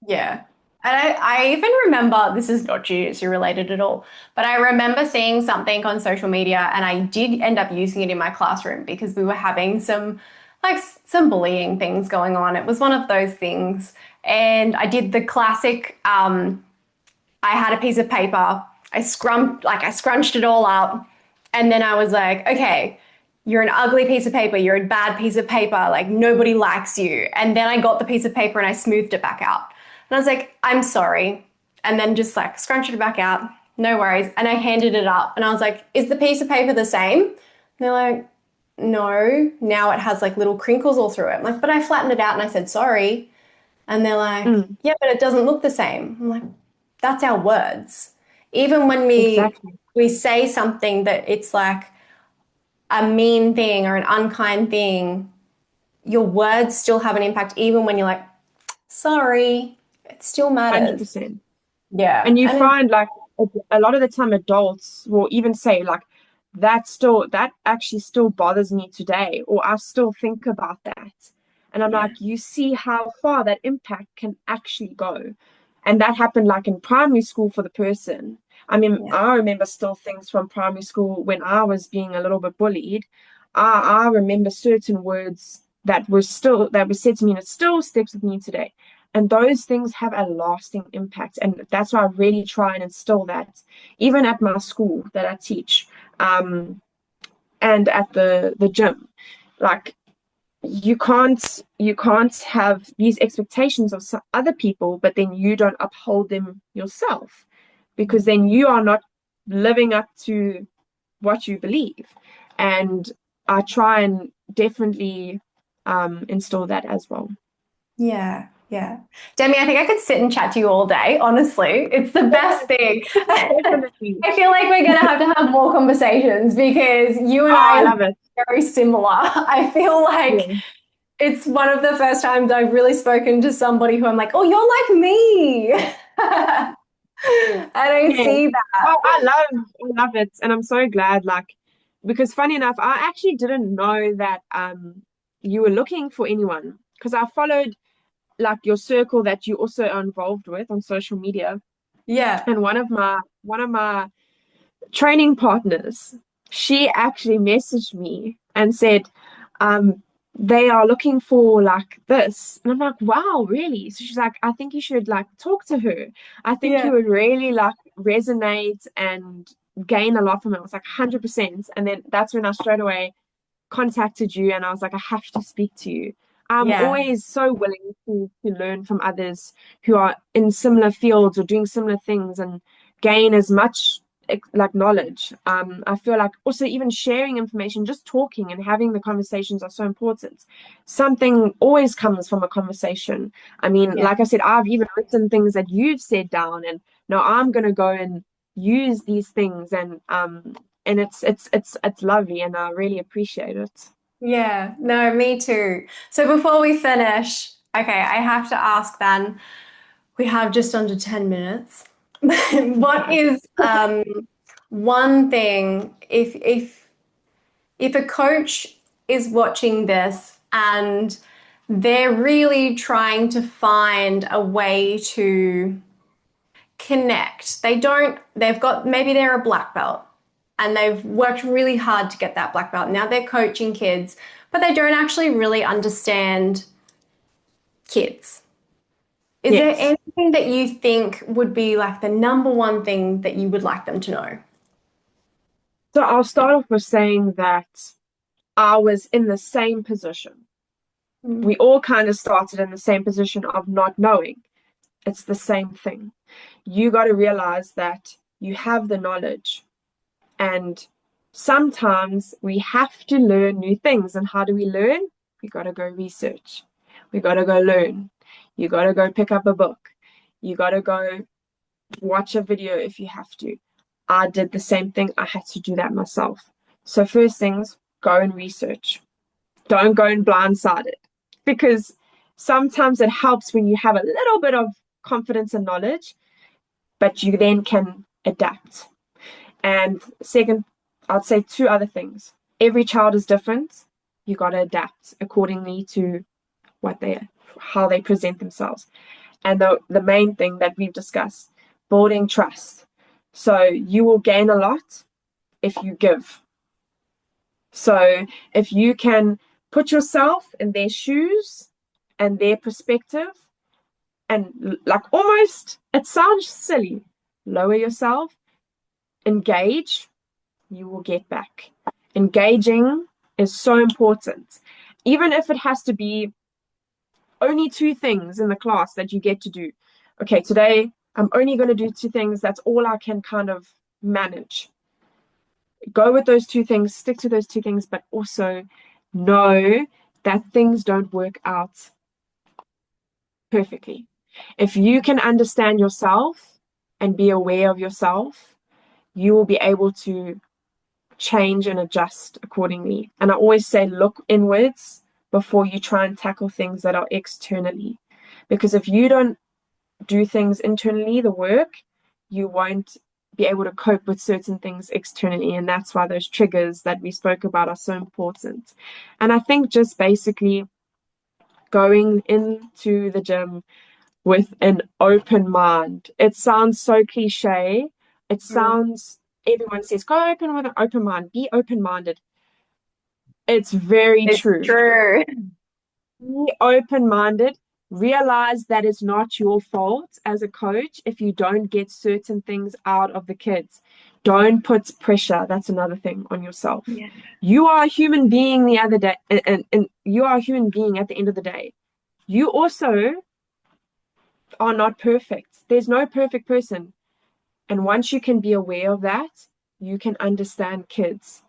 Speaker 1: Yeah. And I even remember, this is not jiu-jitsu related at all, but I remember seeing something on social media and I did end up using it in my classroom because we were having some like some bullying things going on. It was one of those things. And I did the classic, I had a piece of paper. I scrunched it all up. And then I was like, okay, you're an ugly piece of paper. You're a bad piece of paper. Like nobody likes you. And then I got the piece of paper and I smoothed it back out. And I was like, I'm sorry. And then just like scrunched it back out. No worries. And I handed it up and I was like, is the piece of paper the same? And they're like, no, now it has like little crinkles all through it. I'm like, but I flattened it out and I said sorry. And they're like,
Speaker 2: Mm,
Speaker 1: yeah, but it doesn't look the same. I'm like, that's our words. Even when
Speaker 2: exactly.
Speaker 1: we say something that it's like a mean thing or an unkind thing, your words still have an impact, even when you're like, sorry, it still matters.
Speaker 2: 100%.
Speaker 1: Yeah.
Speaker 2: And you
Speaker 1: And it,
Speaker 2: find like a lot of the time adults will even say like that actually still bothers me today, or I still think about that. And I'm
Speaker 1: yeah,
Speaker 2: like, you see how far that impact can actually go. And that happened like in primary school for the person. I mean,
Speaker 1: yeah,
Speaker 2: I remember still things from primary school when I was being a little bit bullied. I remember certain words that were said to me and it still sticks with me today. And those things have a lasting impact. And that's why I really try and instill that, even at my school that I teach, and at the gym. Like you can't have these expectations of other people, but then you don't uphold them yourself, because then you are not living up to what you believe. And I try and definitely instill that as well.
Speaker 1: yeah, yeah. Demi, I think I could sit and chat to you all day, honestly. It's the best thing.
Speaker 2: Definitely.
Speaker 1: I feel like we're going to have more conversations because you and
Speaker 2: Oh,
Speaker 1: I
Speaker 2: I
Speaker 1: are
Speaker 2: love it.
Speaker 1: very similar. I feel like
Speaker 2: Yeah.
Speaker 1: it's one of the first times I've really spoken to somebody who I'm like, oh, you're like me. I don't
Speaker 2: Yeah.
Speaker 1: see that.
Speaker 2: Oh, I love it. And I'm so glad, like, because funny enough, I actually didn't know that you were looking for anyone, because I followed like your circle that you also are involved with on social media.
Speaker 1: Yeah.
Speaker 2: And one of my training partners, she actually messaged me and said, um, they are looking for like this. And I'm like, wow, really? So she's like, I think you should like talk to her. I think you
Speaker 1: Yeah.
Speaker 2: would really like resonate and gain a lot from it. I was like 100%. And then that's when I straight away contacted you and I was like, I have to speak to you. I'm
Speaker 1: Yeah.
Speaker 2: always so willing to learn from others who are in similar fields or doing similar things and gain as much like knowledge. I feel like also even sharing information, just talking and having the conversations are so important. Something always comes from a conversation. I mean,
Speaker 1: Yeah.
Speaker 2: like I said, I've even written things that you've said down, and now I'm gonna go and use these things, and it's lovely and I really appreciate it.
Speaker 1: Yeah. No, me too. So before we finish, okay, I have to ask then, we have just under 10 minutes. What
Speaker 2: Okay.
Speaker 1: is one thing if a coach is watching this and they're really trying to find a way to connect. They've got, maybe they're a black belt and they've worked really hard to get that black belt. Now they're coaching kids, but they don't actually really understand kids. Is there
Speaker 2: Yes.
Speaker 1: anything that you think would be like the number one thing that you would like them to know?
Speaker 2: So I'll start off with saying that I was in the same position.
Speaker 1: Mm.
Speaker 2: We all kind of started in the same position of not knowing. It's the same thing. You got to realize that you have the knowledge, and sometimes we have to learn new things. And how do we learn? We got to go research. We got to go learn. You got to go pick up a book. You got to go watch a video if you have to. I did the same thing. I had to do that myself. So, first things, go and research. Don't go in blindsided, because sometimes it helps when you have a little bit of confidence and knowledge, but you then can adapt. And second, I'd say two other things. Every child is different. You got to adapt accordingly to what they how they present themselves. And the main thing that we've discussed, building trust. So you will gain a lot if you give. So if you can Put yourself in their shoes and their perspective, and like almost, it sounds silly. Lower yourself, engage, you will get back. Engaging is so important. Even if it has to be only two things in the class that you get to do. Okay, today I'm only going to do two things. That's all I can kind of manage. Go with those two things, stick to those two things, but also know that things don't work out perfectly. If you can understand yourself and be aware of yourself, you will be able to change and adjust accordingly. And I always say, look inwards before you try and tackle things that are externally. Because if you don't do things internally, the work, you won't be able to cope with certain things externally. And that's why those triggers that we spoke about are so important. And I think just basically going into the gym with an open mind. It sounds so cliche. It
Speaker 1: Mm.
Speaker 2: sounds, everyone says, go open with an open mind, be open minded. It's very
Speaker 1: It's
Speaker 2: true.
Speaker 1: true.
Speaker 2: Be open minded. Realize that it's not your fault as a coach if you don't get certain things out of the kids. Don't put pressure. That's another thing on yourself.
Speaker 1: Yeah.
Speaker 2: You are a human being the other day, and you are a human being at the end of the day. You also are not perfect. There's no perfect person. And once you can be aware of that, you can understand kids.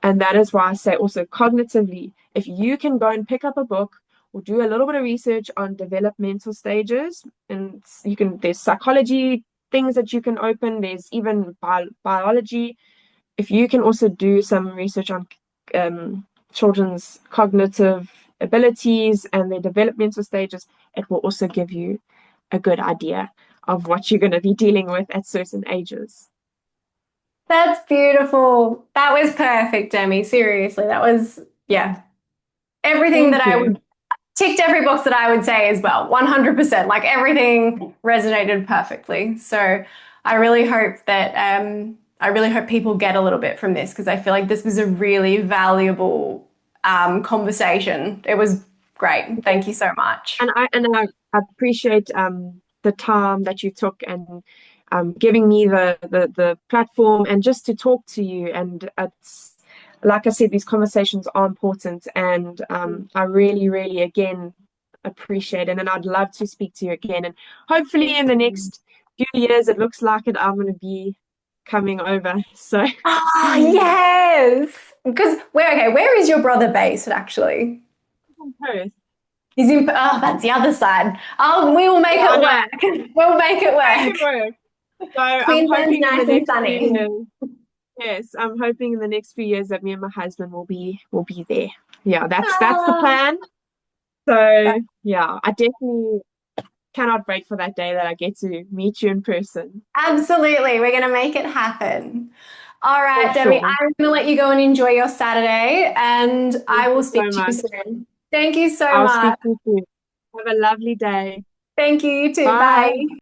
Speaker 2: And that is why I say also cognitively, if you can go and pick up a book or do a little bit of research on developmental stages, and you can, there's psychology things that you can open, there's even biology. If you can also do some research on children's cognitive abilities and their developmental stages, it will also give you a good idea of what you're going to be dealing with at certain ages.
Speaker 1: That's beautiful. That was perfect, Demi. Seriously, that was, yeah, everything that
Speaker 2: Thank
Speaker 1: I
Speaker 2: you.
Speaker 1: would ticked every box that I would say as well. 100%. Like everything resonated perfectly. So I really hope people get a little bit from this because I feel like this was a really valuable conversation. It was great. Thank you so much.
Speaker 2: And I appreciate the time that you took and giving me the platform and just to talk to you. And it's like I said, these conversations are important, and I really, really again appreciate it. And I'd love to speak to you again. And hopefully in the next few years, it looks like it, I'm going to be coming over. So
Speaker 1: Oh, yes. Because where is your brother based actually?
Speaker 2: Perth.
Speaker 1: He's in, oh, that's the other side. Oh, we will make
Speaker 2: Yeah, I
Speaker 1: it
Speaker 2: know.
Speaker 1: work. We'll make it
Speaker 2: Make it
Speaker 1: work.
Speaker 2: work. So I'm
Speaker 1: Queensland's
Speaker 2: hoping in the
Speaker 1: nice and
Speaker 2: next few
Speaker 1: sunny.
Speaker 2: years. Yes, I'm hoping in the next few years that me and my husband will be there. Yeah, that's the
Speaker 1: Ah,
Speaker 2: plan. So yeah, I definitely cannot wait for that day that I get to meet you in person.
Speaker 1: absolutely. We're going to make it happen. All
Speaker 2: For
Speaker 1: right, Demi,
Speaker 2: sure.
Speaker 1: I'm going to let you go and enjoy your Saturday, and I
Speaker 2: Thank
Speaker 1: will
Speaker 2: you so
Speaker 1: speak to you
Speaker 2: much.
Speaker 1: soon. Thank you so
Speaker 2: I'll
Speaker 1: much.
Speaker 2: speak to you soon. Have a lovely day.
Speaker 1: Thank you, you too.
Speaker 2: Bye.
Speaker 1: Bye.